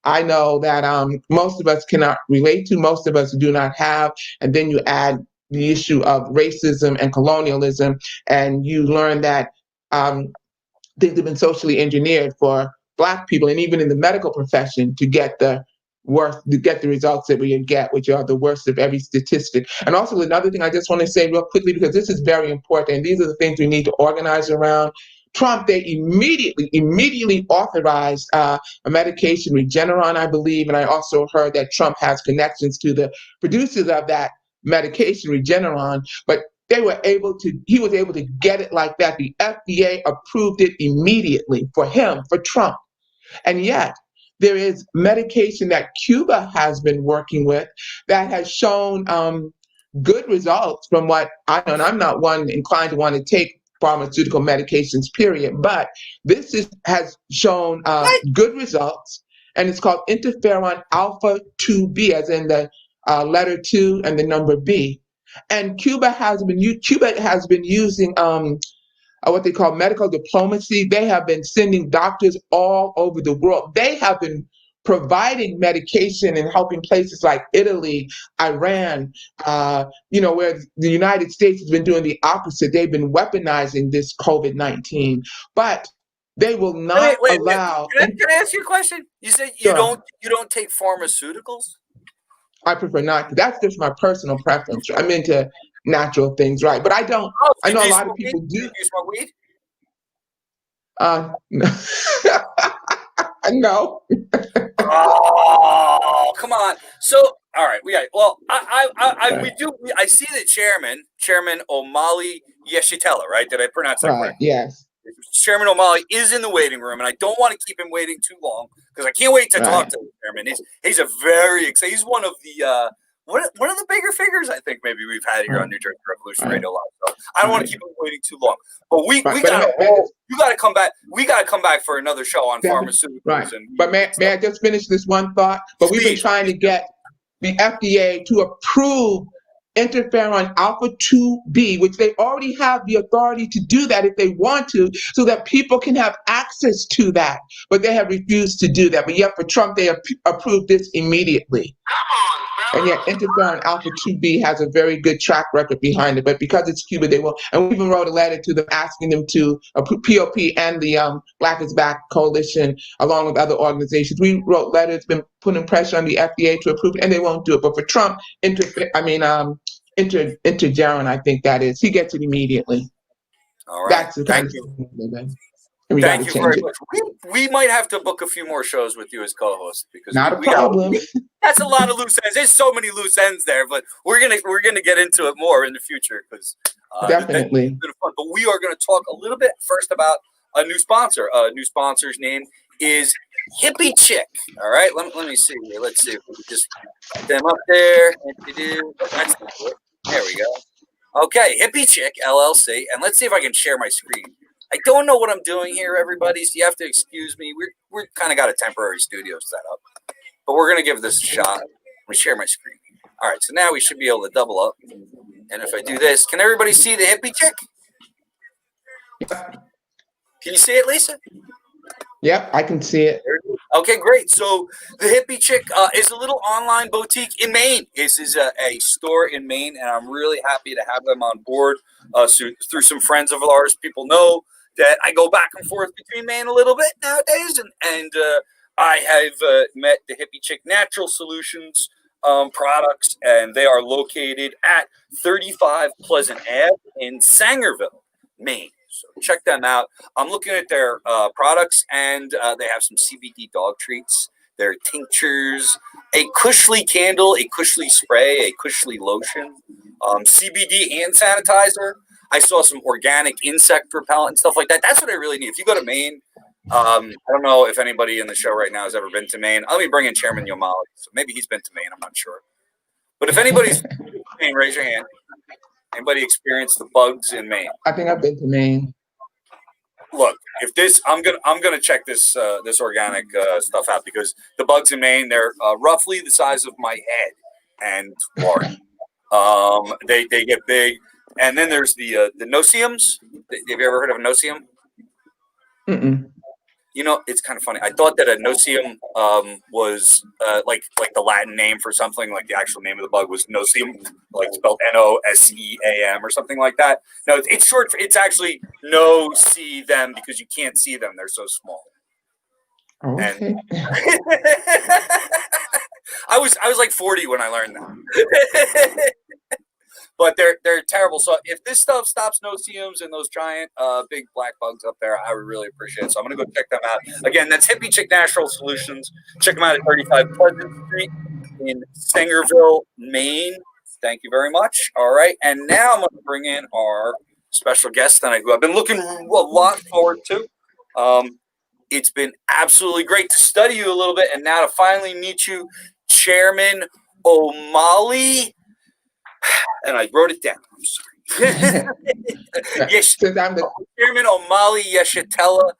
S6: I know that most of us cannot relate to, most of us do not have. And then you add the issue of racism and colonialism, and you learn that things have been socially engineered for Black people, and even in the medical profession, to get the results that we get, which are the worst of every statistic. And also another thing I just want to say real quickly, because this is very important, and these are the things we need to organize around. Trump, they immediately authorized a medication, Regeneron, I believe, and I also heard that Trump has connections to the producers of that medication, Regeneron, but he was able to get it like that. The FDA approved it immediately for him, for Trump. And yet, there is medication that Cuba has been working with that has shown good results from what I know. And I'm not one inclined to want to take pharmaceutical medications, period. But this has shown good results, and it's called interferon alpha 2B, as in the letter 2 and the number B. And Cuba has been using what they call medical diplomacy. They have been sending doctors all over the world. They have been providing medication and helping places like Italy, Iran, where the United States has been doing the opposite. They've been weaponizing this COVID-19, but they will not allow.
S4: Can I ask you a question? You said you don't take pharmaceuticals?
S6: I prefer not to. That's just my personal preference. I'm into natural things, right? But I don't.
S4: Oh, so
S6: I know a lot of people do.
S4: You smoke weed?
S6: No.
S4: Oh, come on. So All right. Well, I see the Chairman Omali Yeshitela, right? Did I pronounce that
S6: Right.
S4: correctly?
S6: Yes.
S4: Chairman Omali is in the waiting room, and I don't want to keep him waiting too long because I can't wait to talk
S6: Right.
S4: to the chairman. He's a very exciting. He's one of the one of the bigger figures I think maybe we've had here on New Jersey Revolution Radio Live. So I don't want to keep him waiting too long. But you got to come back. We got to come back for another show on pharmaceuticals.
S6: Right. But may I just finish this one thought? But we've been trying to get the FDA to approve interferon alpha 2b, which they already have the authority to do that if they want to, so that people can have access to that. But they have refused to do that. But yet for Trump, they approved this immediately. And yet interferon alpha 2b has a very good track record behind it. But because it's Cuba, they will. And we even wrote a letter to them asking them to approve POP and the Black is Back Coalition, along with other organizations. We wrote letters, been putting pressure on the FDA to approve it, and they won't do it. But for Trump, interferon, I think that is, he gets it immediately.
S4: All right.
S6: That's the
S4: Thank you. Thank you very much. We might have to book a few more shows with you as co-host because
S6: not a problem.
S4: That's a lot of loose ends. There's so many loose ends there, but we're gonna get into it more in the future because
S6: definitely.
S4: It's been fun. But we are gonna talk a little bit first about a new sponsor. A new sponsor's name is Hippie Chick. All right, let me see here. Let's see if we can just put them up there. That's not it. There we go. Okay, Hippie Chick LLC, and let's see if I can share my screen. I don't know what I'm doing here, everybody, so you have to excuse me. We're kind of got a temporary studio set up, but we're gonna give this a shot. Let me share my screen. All right, so now we should be able to double up. And if I do this, can everybody see the Hippie Chick? Can you see it, Lisa?
S6: Yep, I can see it.
S4: Okay, great. So the Hippie Chick is a little online boutique in Maine. This is a store in Maine, and I'm really happy to have them on board through some friends of ours. People know that I go back and forth between Maine a little bit nowadays, and I have met the Hippie Chick Natural Solutions products, and they are located at 35 Pleasant Ave in Sangerville, Maine. So check them out. I'm looking at their products, and they have some CBD dog treats, their tinctures, a Cushly candle, a Cushly spray, a Cushly lotion, CBD hand sanitizer. I saw some organic insect repellent and stuff like that. That's what I really need. If you go to Maine, I don't know if anybody in the show right now has ever been to Maine. Let me bring in Chairman Omali. So maybe he's been to Maine. I'm not sure. But if anybody's been to Maine, raise your hand. Anybody experienced the bugs in Maine?
S6: I think I've been to Maine.
S4: Look, if this, I'm gonna check this this organic stuff out because the bugs in Maine, they're roughly the size of my head and large. They get big, and then there's the no-see-ums. Have you ever heard of a no-see-um?
S6: Mm-mm.
S4: You know, it's kind of funny. I thought that a no-see-um was like the Latin name for something, like the actual name of the bug was no-see-um, like spelled Noseam or something like that. No, it's short for, it's actually no-see them because you can't see them. They're so small.
S6: Okay.
S4: And I was like 40 when I learned that. But they're terrible. So if this stuff stops no-see-ums and those giant big black bugs up there, I would really appreciate it. So I'm going to go check them out. Again, that's Hippie Chick Natural Solutions. Check them out at 35 Pleasant Street in Sangerville, Maine. Thank you very much. All right. And now I'm going to bring in our special guest tonight, who I've been looking a lot forward to. It's been absolutely great to study you a little bit and now to finally meet you, Chairman Omali. And I wrote it down. I'm sorry. Yes, Chairman Omali Yeshitela.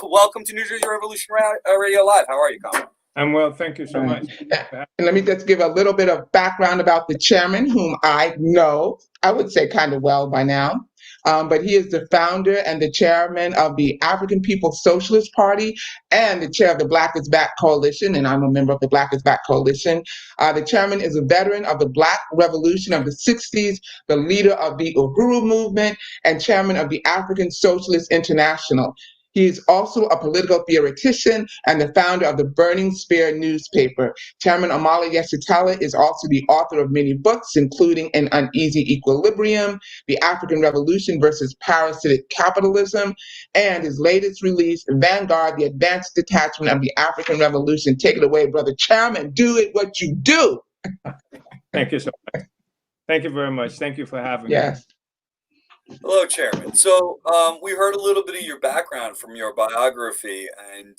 S4: Welcome to New Jersey Revolution Radio Live. How are you, Colin?
S7: I'm well, thank you so much.
S6: And let me just give a little bit of background about the chairman, whom I know, I would say kind of well by now. But he is the founder and the chairman of the African People's Socialist Party and the chair of the Black is Back Coalition, and I'm a member of the Black is Back Coalition. The chairman is a veteran of the Black Revolution of the 60s, the leader of the Uhuru movement, and chairman of the African Socialist International. He is also a political theoretician and the founder of the Burning Spear newspaper. Chairman Omali Yeshitela is also the author of many books, including An Uneasy Equilibrium, The African Revolution versus Parasitic Capitalism, and his latest release, Vanguard, The Advanced Detachment of the African Revolution. Take it away, brother chairman. Do it what you do.
S7: Thank you so much. Thank you very much. Thank you for having me.
S6: Yes.
S4: Hello, Chairman. So we heard a little bit of your background from your biography, and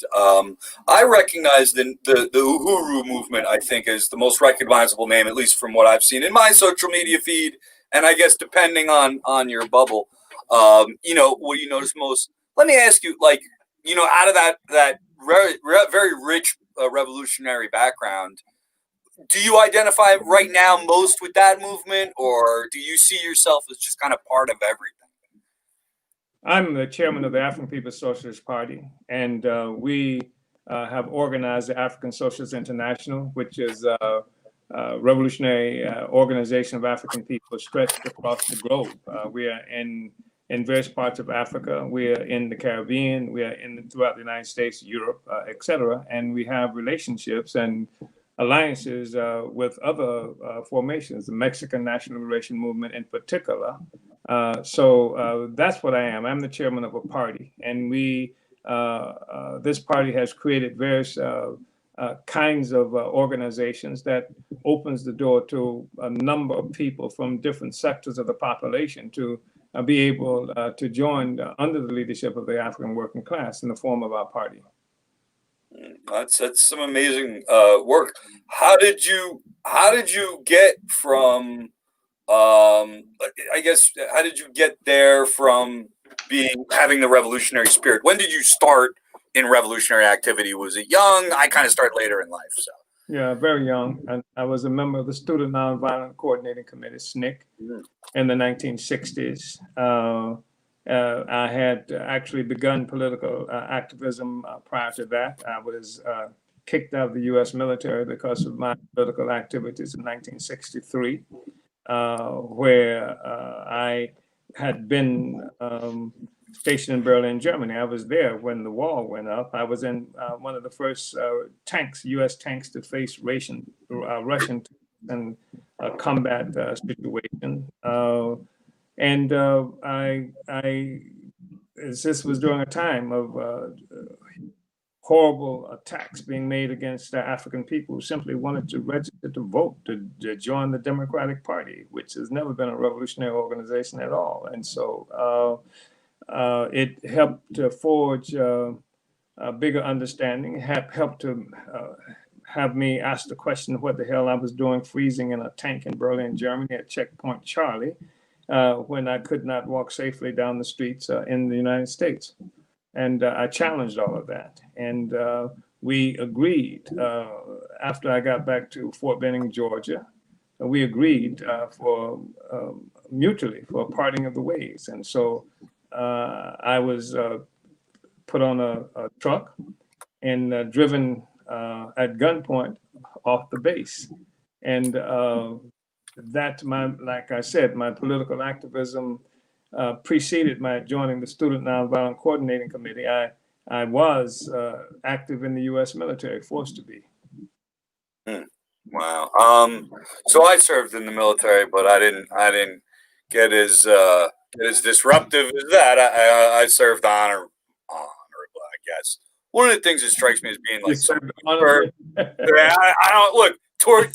S4: I recognize the Uhuru movement, I think, is the most recognizable name, at least from what I've seen in my social media feed, and I guess depending on your bubble, you know, what you notice most. Let me ask you, like, you know, out of that very rich revolutionary background, do you identify right now most with that movement, or do you see yourself as just kind of part of everything?
S7: I'm the chairman of the African People's Socialist Party, and we have organized the African Socialists International, which is a revolutionary organization of African people stretched across the globe. We are in various parts of Africa. We are in the Caribbean. We are throughout the United States, Europe, etc. And we have relationships and alliances with other formations, the Mexican National Liberation Movement in particular. So that's what I am. I'm the chairman of a party, and this party has created various kinds of organizations that opens the door to a number of people from different sectors of the population to be able to join under the leadership of the African working class in the form of our party.
S4: That's some amazing work. How did you get from I guess how did you get there from having the revolutionary spirit? When did you start in revolutionary activity? Was it young? I kind of start later in life. So
S7: yeah, very young. I was a member of the Student Nonviolent Coordinating Committee, SNCC, in the 1960s. I had actually begun political activism prior to that. I was kicked out of the U.S. military because of my political activities in 1963, where I had been stationed in Berlin, Germany. I was there when the wall went up. I was in one of the first U.S. tanks to face Russian and combat situation. And this was during a time of horrible attacks being made against African people who simply wanted to register to vote, to join the Democratic Party, which has never been a revolutionary organization at all. And so it helped to forge a bigger understanding, helped to have me ask the question what the hell I was doing freezing in a tank in Berlin, Germany at Checkpoint Charlie, when I could not walk safely down the streets in the United States. And I challenged all of that. And we agreed, after I got back to Fort Benning, Georgia, we agreed mutually for a parting of the ways. And so I was put on a truck and driven at gunpoint off the base. And like I said, my political activism preceded my joining the Student Nonviolent Coordinating Committee. I was active in the U.S. military, forced to be.
S4: Wow. So I served in the military, but I didn't get as disruptive as that. I served honorably, I guess. One of the things that strikes me as being like I don't look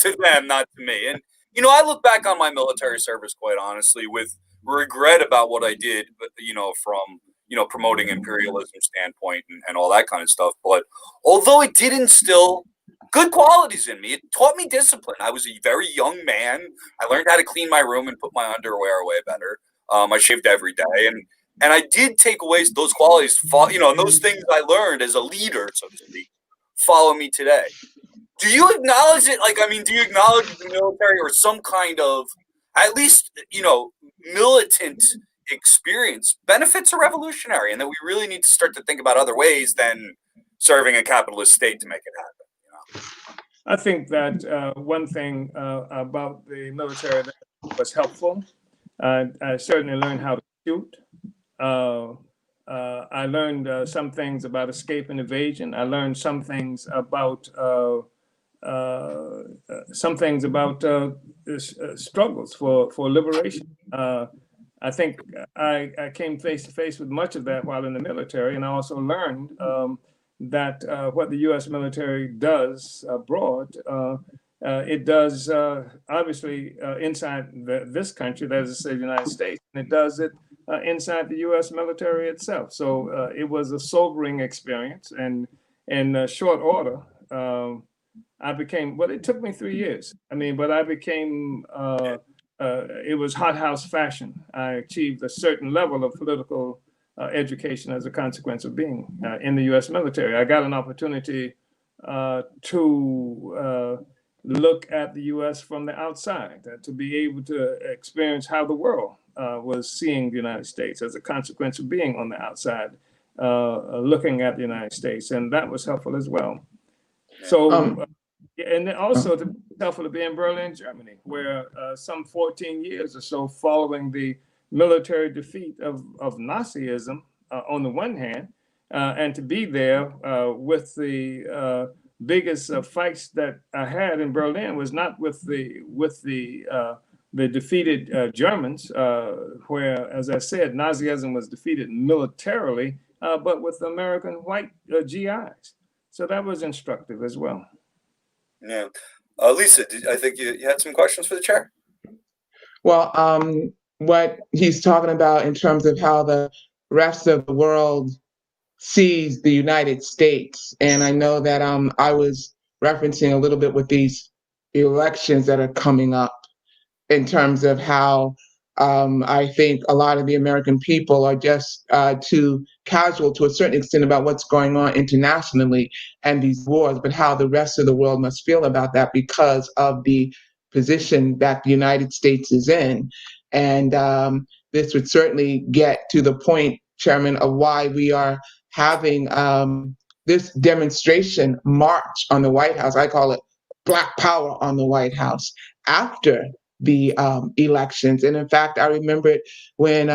S4: to them, not to me. And you know, I look back on my military service quite honestly with regret about what I did, but you know, from promoting imperialism standpoint and all that kind of stuff. But although it did instill good qualities in me, it taught me discipline. I was a very young man. I learned how to clean my room and put my underwear away better. I shaved every day, and I did take away those qualities. And those things I learned as a leader, so to speak, follow me today. Do you acknowledge it? Like, I mean, do you acknowledge the military or some kind of, at least, militant experience benefits a revolutionary, and that we really need to start to think about other ways than serving a capitalist state to make it happen?
S7: I think that one thing about the military that was helpful, I certainly learned how to shoot. I learned some things about escape and evasion. I learned some things about struggles for liberation. I think I came face to face with much of that while in the military, and I also learned that what the U.S. military does abroad it does obviously inside this country, that is to say, the United States, and it does it inside the U.S. military itself. So it was a sobering experience, and in short order, I became. Well, it took me 3 years. I mean, but I became. It was hothouse fashion. I achieved a certain level of political education as a consequence of being in the U.S. military. I got an opportunity to look at the U.S. from the outside, to be able to experience how the world was seeing the United States as a consequence of being on the outside, looking at the United States, and that was helpful as well. So, and then also to be helpful to be in Berlin, Germany, where some 14 years or so following the military defeat of Nazism on the one hand, and to be there with the biggest fights that I had in Berlin was not with the defeated Germans, where, as I said, Nazism was defeated militarily, but with American white GIs. So that was instructive as well.
S4: Yeah. Lisa, I think you had some questions for the chair?
S6: Well, what he's talking about in terms of how the rest of the world sees the United States. And I know that I was referencing a little bit with these elections that are coming up in terms of how I think a lot of the American people are just too casual to a certain extent about what's going on internationally and these wars, but how the rest of the world must feel about that because of the position that the United States is in. And this would certainly get to the point, Chairman, of why we are having this demonstration march on the White House. I call it Black Power on the White House after the elections. And in fact, I remember it when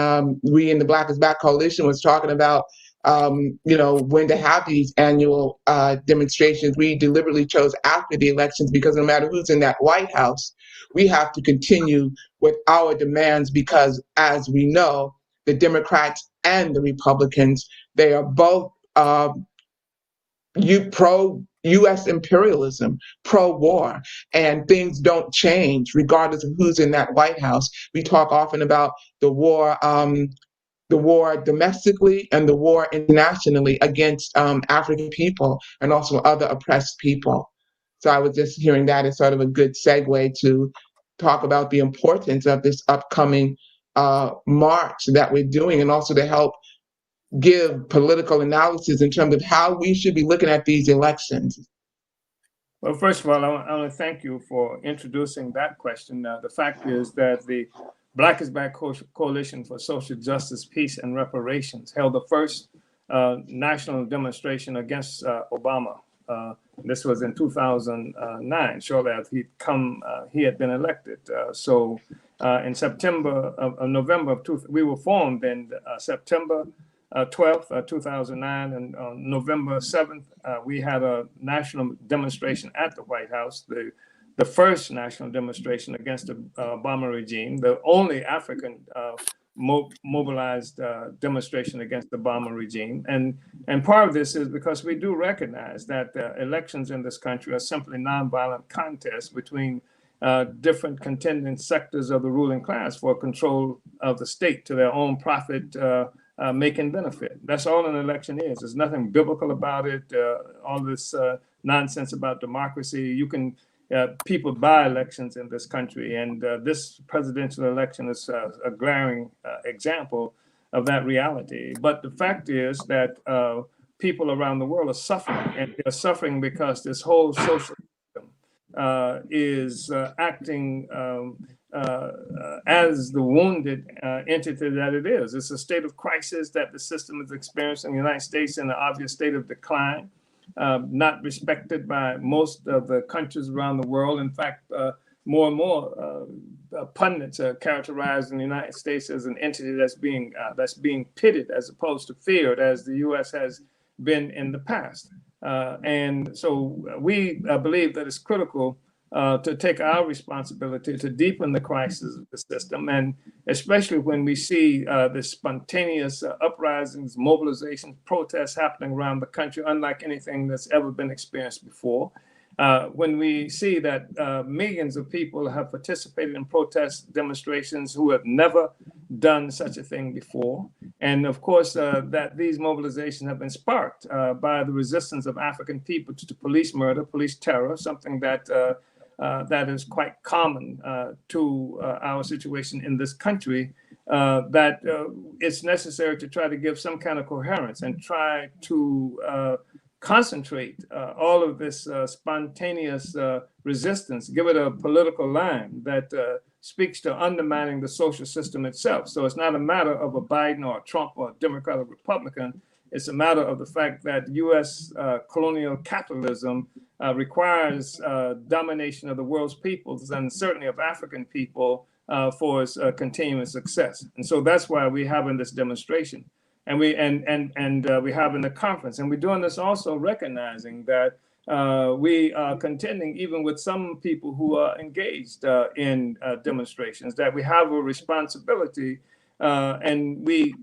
S6: we in the Black is Back Coalition was talking about, when to have these annual demonstrations. We deliberately chose after the elections because no matter who's in that White House, we have to continue with our demands because, as we know, the Democrats and the Republicans, they are both pro-U.S. imperialism, pro-war, and things don't change regardless of who's in that White House. We talk often about the war domestically and the war internationally against African people and also other oppressed people. So I was just hearing that as sort of a good segue to talk about the importance of this upcoming march that we're doing, and also to help give political analysis in terms of how we should be looking at these elections.
S7: Well, first of all, I want to thank you for introducing that question. The fact is that the Black is Back Coalition for Social Justice, Peace, and Reparations held the first national demonstration against Obama. This was in 2009, shortly after he had been elected. So in November we were formed in September 12th, 2009, and on November 7th, we had a national demonstration at the White House, the first national demonstration against the Obama regime, the only African mobilized demonstration against the Obama regime. And part of this is because we do recognize that elections in this country are simply nonviolent contests between different contending sectors of the ruling class for control of the state to their own profit making benefit. That's all an election is. There's nothing biblical about it. All this nonsense about democracy. People buy elections in this country, and this presidential election is a glaring example of that reality. But the fact is that people around the world are suffering, and they're suffering because this whole social system is acting as the wounded entity that it is. It's a state of crisis that the system is experiencing in the United States in an obvious state of decline, not respected by most of the countries around the world. In fact, more and more pundits are characterizing the United States as an entity that's being pitted as opposed to feared, as the U.S. has been in the past. And so we believe that it's critical to take our responsibility to deepen the crisis of the system, and especially when we see the spontaneous uprisings, mobilizations, protests happening around the country, unlike anything that's ever been experienced before. when we see that millions of people have participated in protest demonstrations who have never done such a thing before. And of course, that these mobilizations have been sparked by the resistance of African people to police murder, police terror, something that that is quite common to our situation in this country, that it's necessary to try to give some kind of coherence and try to concentrate all of this spontaneous resistance, give it a political line that speaks to undermining the social system itself. So it's not a matter of a Biden or a Trump or a Democrat or Republican. It's a matter of the fact that U.S. Colonial capitalism requires domination of the world's peoples and certainly of African people for its continuing success. And so that's why we're having this demonstration. And we having the conference, and we're doing this also recognizing that we are contending even with some people who are engaged in demonstrations, that we have a responsibility, and we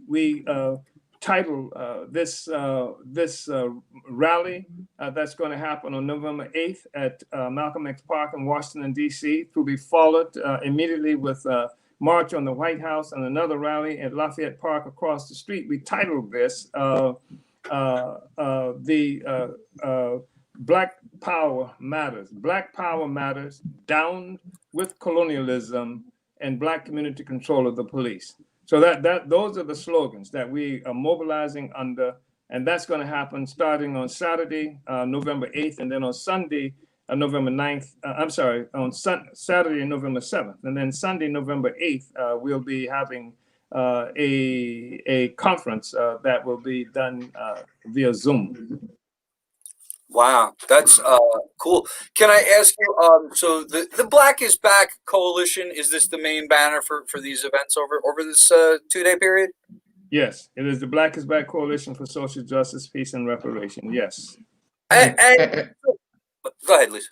S7: title this rally that's going to happen on November 8th at Malcolm X Park in Washington, D.C. to be followed immediately with march on the White House and another rally at Lafayette Park across the street. We titled this Black Power Matters. Black Power Matters, down with colonialism and Black community control of the police. So those are the slogans that we are mobilizing under, and that's going to happen starting on Saturday, November 8th, and then on Sunday, November 9th, on Saturday, November 7th. And then Sunday, November 8th, we'll be having a conference that will be done via Zoom.
S4: Wow, that's cool. Can I ask you, so the Black is Back Coalition, is this the main banner for these events over this 2-day period?
S7: Yes, it is the Black is Back Coalition for Social Justice, Peace, and Reparation. Yes.
S4: And go ahead, Lisa.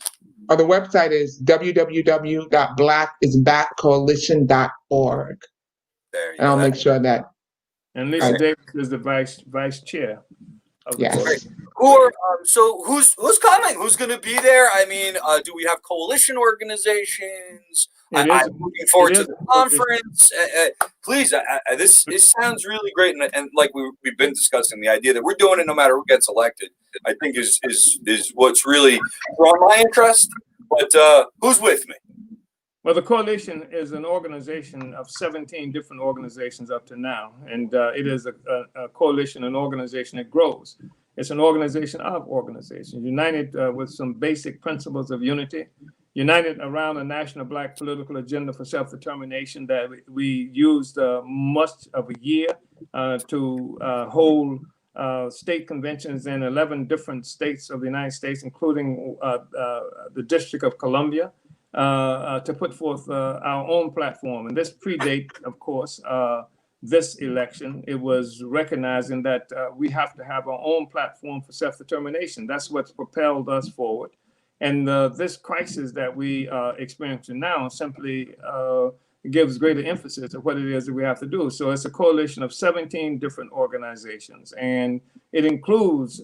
S6: The website is www.blackisbackcoalition.org.
S4: There you
S6: and I'll
S4: go.
S6: make sure that.
S7: And Lisa Davis is the vice chair of the coalition.
S4: So who's coming? Who's going to be there? I mean, do we have coalition organizations? I'm looking forward to the conference. Please, this sounds really great, and like we've been discussing, the idea that we're doing it no matter who gets elected, I think is what's really drawn my interest. But who's with me?
S7: Well, the coalition is an organization of 17 different organizations up to now, and it is a coalition, an organization that grows. It's an organization of organizations, united with some basic principles of unity, united around a national Black political agenda for self-determination that we used much of a year to hold state conventions in 11 different states of the United States, including the District of Columbia, to put forth our own platform. And this predates, of course, this election. It was recognizing that we have to have our own platform for self-determination. That's what's propelled us forward. And this crisis that we are experiencing now simply gives greater emphasis to what it is that we have to do. So it's a coalition of 17 different organizations, and it includes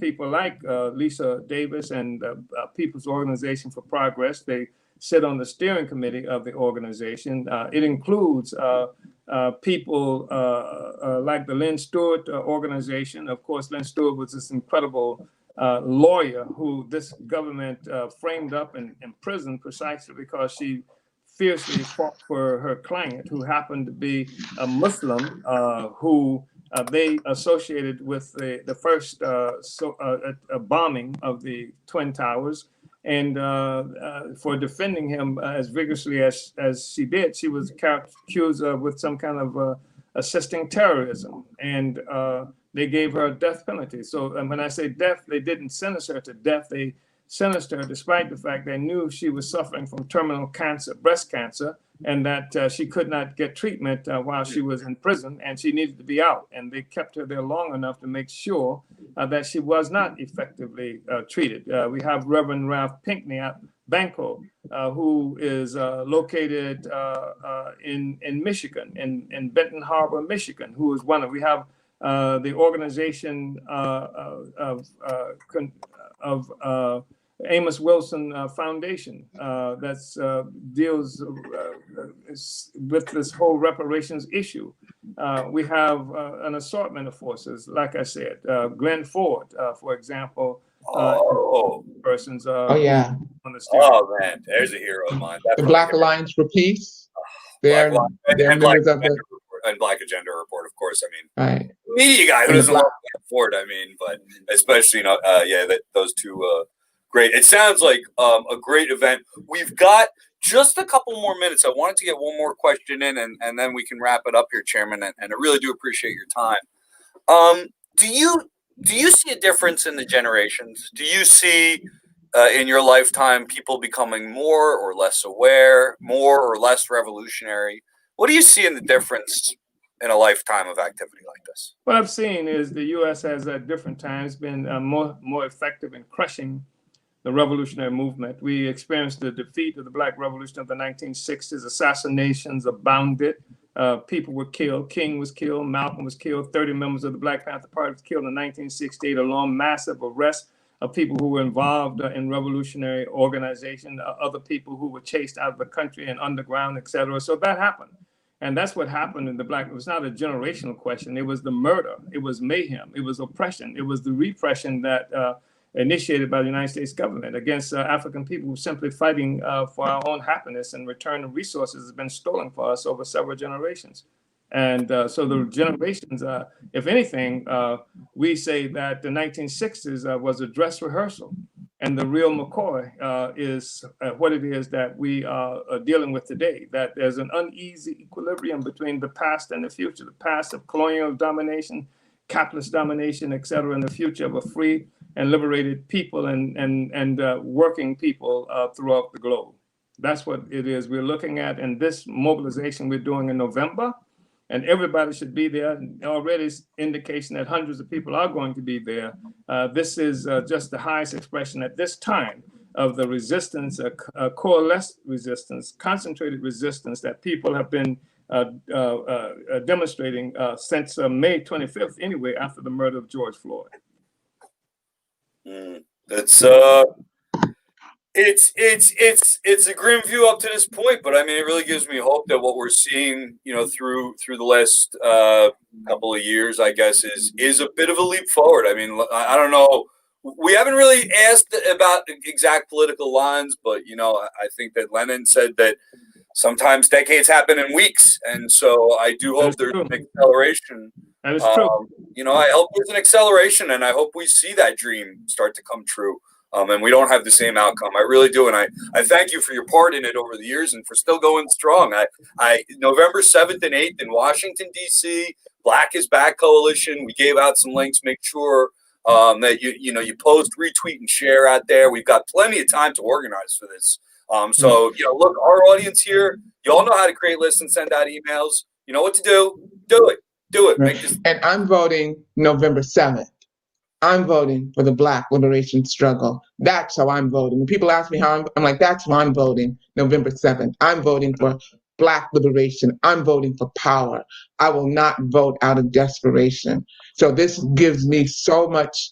S7: people like Lisa Davis and People's Organization for Progress. They sit on the steering committee of the organization. It includes people like the Lynn Stewart organization. Of course, Lynn Stewart was this incredible lawyer who this government framed up and imprisoned precisely because she fiercely fought for her client, who happened to be a Muslim, who they associated with the first bombing of the Twin Towers. And for defending him as vigorously as she did, she was accused with some kind of assisting terrorism. And they gave her a death penalty. So when I say death, they didn't sentence her to death. They sentenced her despite the fact they knew she was suffering from terminal cancer, breast cancer, and that she could not get treatment while she was in prison, and she needed to be out. And they kept her there long enough to make sure that she was not effectively treated. We have Reverend Ralph Pinckney Banco, who is located in Michigan, in Benton Harbor, Michigan, who is one of, we have the organization of Amos Wilson Foundation that's deals with this whole reparations issue. We have an assortment of forces, like I said, Glenn Ford, for example, persons
S6: Oh yeah,
S7: on the studio.
S4: Oh man, there's a hero of mine.
S6: the Black Alliance for Peace.
S4: Black
S6: They're
S4: Lives
S6: they're
S4: and Black
S6: members of the
S4: Agenda Report, and Black Agenda Report, of course. I mean,
S6: right.
S4: media guy who
S6: And the
S4: doesn't love Glenn Ford. I mean, but especially those two great. It sounds like a great event. We've got just a couple more minutes. I wanted to get one more question in, and then we can wrap it up here, Chairman. And I really do appreciate your time. Do you see a difference in the generations? Do you see in your lifetime people becoming more or less aware, more or less revolutionary? What do you see in the difference in a lifetime of activity like this?
S7: What I've seen is the U.S. has at different times been more effective in crushing the revolutionary movement. We experienced the defeat of the Black Revolution of the 1960s. Assassinations abounded. People were killed. King was killed. Malcolm was killed. 30 members of the Black Panther Party was killed in 1968 alone. Massive arrests of people who were involved in revolutionary organization, other people who were chased out of the country and underground, et cetera. So that happened. And that's what happened in the Black. It was not a generational question. It was the murder. It was mayhem. It was oppression. It was the repression that initiated by the United States government against African people who were simply fighting for our own happiness, and return of resources has been stolen for us over several generations. And so the generations, if anything, we say that the 1960s was a dress rehearsal, and the real McCoy is what it is that we are dealing with today, that there's an uneasy equilibrium between the past and the future, the past of colonial domination, capitalist domination, et cetera, and the future of a free and liberated people and working people throughout the globe. That's what it is we're looking at. And this mobilization we're doing in November, and everybody should be there. Already indication that hundreds of people are going to be there. This is just the highest expression at this time of the resistance, coalesced resistance, concentrated resistance that people have been demonstrating since May 25th, anyway, after the murder of George Floyd.
S4: It's a grim view up to this point, but I mean, it really gives me hope that what we're seeing, through the last couple of years, I guess, is a bit of a leap forward. I mean, I don't know. We haven't really asked about exact political lines, but I think that Lenin said that sometimes decades happen in weeks, and so I do hope there's an acceleration.
S7: That is true.
S4: I hope there's an acceleration, and I hope we see that dream start to come true. And we don't have the same outcome. I really do. And I thank you for your part in it over the years and for still going strong. I November 7th and 8th in Washington, D.C., Black is Back Coalition. We gave out some links. Make sure that you post, retweet, and share out there. We've got plenty of time to organize for this. So, look, our audience here, you all know how to create lists and send out emails. You know what to do. Do it. Do it.
S6: Right. And I'm voting November 7th. I'm voting for the Black liberation struggle. That's how I'm voting. When people ask me how I'm like, that's why I'm voting November 7th. I'm voting for Black liberation. I'm voting for power. I will not vote out of desperation. So this gives me so much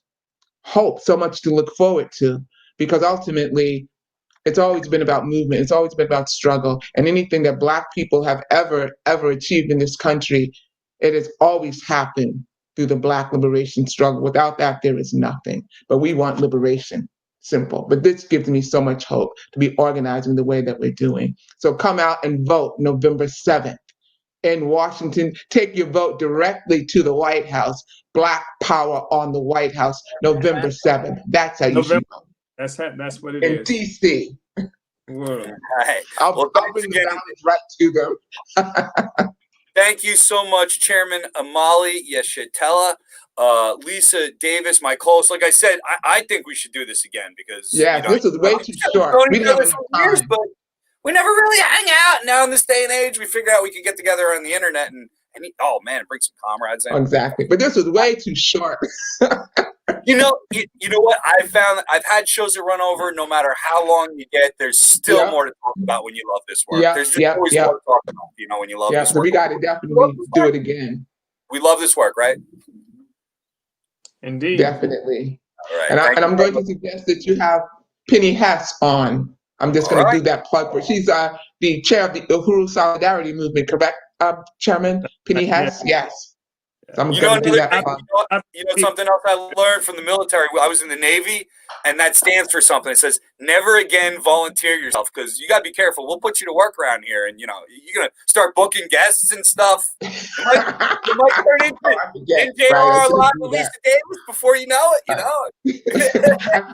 S6: hope, so much to look forward to, because ultimately it's always been about movement. It's always been about struggle. And anything that Black people have ever achieved in this country, it has always happened through the Black liberation struggle. Without that, there is nothing. But we want liberation, simple. But this gives me so much hope to be organizing the way that we're doing. So come out and vote November 7th in Washington. Take your vote directly to the White House. Black power on the White House, November 7th. That's how you should vote.
S7: That's what it is.
S6: In D.C.
S4: Right.
S6: I'll bring the ballots right to them.
S4: Thank you so much, Chairman Omali Yeshitela. Lisa Davis, my co-host. Like I said, I think we should do this again because
S6: this is way too short. We didn't have enough time.
S4: But we never really hang out. Now in this day and age, we figure out we can get together on the internet and bring some comrades in.
S6: Exactly. But this was way too short.
S4: You know what I found? I've had shows that run over. No matter how long you get, there's still more to talk about when you love this work. There's just always more to talk about. When you love this work.
S6: So we got to definitely do it again.
S4: We love this work, right?
S7: Indeed.
S6: Definitely.
S4: All right.
S6: And I'm going to suggest that you have Penny Hess on. I'm just
S4: All
S6: going to
S4: right.
S6: do that plug for. She's the chair of the Uhuru Solidarity Movement, correct, Chairman? Penny Hess? Yes. So I'm
S4: You know
S6: going to do
S4: another
S6: that
S4: thing.
S6: plug.
S4: You know something else I learned from the military. I was in the Navy, and that stands for something. It says never again volunteer yourself, because you got to be careful. We'll put you to work around here, and you're gonna start booking guests and stuff. You might turn into
S6: I forget.
S4: NJR
S6: Right, I
S4: Live
S6: shouldn't do
S4: with
S6: that.
S4: Lisa Davis before you know it. You know.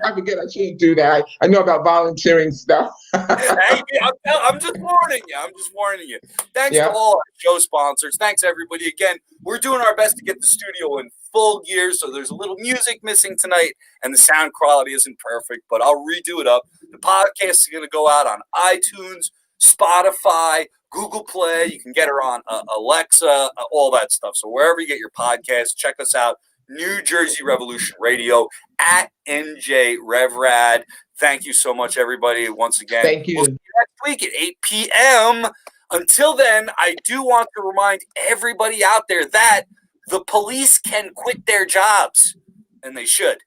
S6: I forget I shouldn't do that. I know about volunteering stuff.
S4: Hey, I'm just warning you. I'm just warning you. Thanks to
S6: Yeah.
S4: all our show sponsors. Thanks, everybody. Again, we're doing our best to get the studio in full gear, so there's a little music missing tonight, and the sound quality isn't perfect, but I'll redo it up. The podcast is going to go out on iTunes, Spotify, Google Play. You can get her on Alexa, all that stuff. So wherever you get your podcasts, check us out. New Jersey Revolution Radio at NJ RevRad. Thank you so much, everybody. Once again,
S6: Thank you.
S4: We'll see you next week at 8 p.m. Until then, I do want to remind everybody out there that the police can quit their jobs, and they should.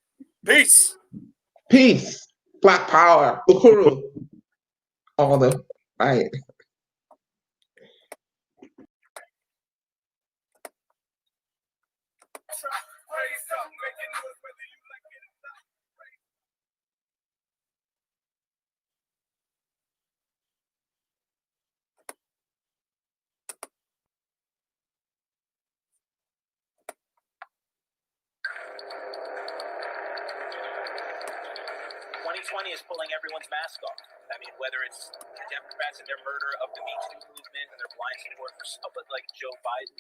S4: Peace.
S6: Peace. Black power. Uhuru. All the right.
S2: Is pulling everyone's mask off. I mean, whether it's the Democrats and their murder of the Me Too movement and their blind support for someone like Joe Biden.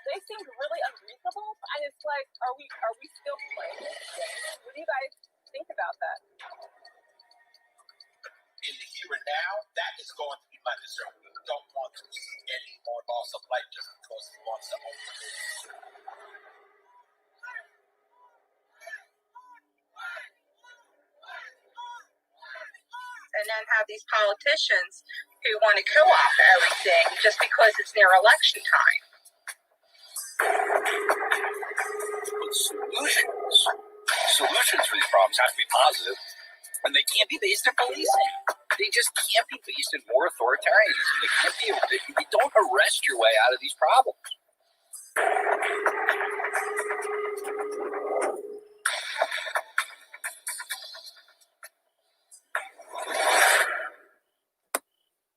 S3: They seem really unreasonable, and it's like, are we still playing this game? What do you guys think about that?
S8: In the here and now, that is going to be my concern. We don't want to see any more loss of life just because he wants to own the business.
S3: And then have these politicians who want to co-opt everything just because it's near election time.
S2: But solutions for these problems have to be positive, and they can't be based in policing. They just can't be based in more authoritarianism. They don't arrest your way out of these problems.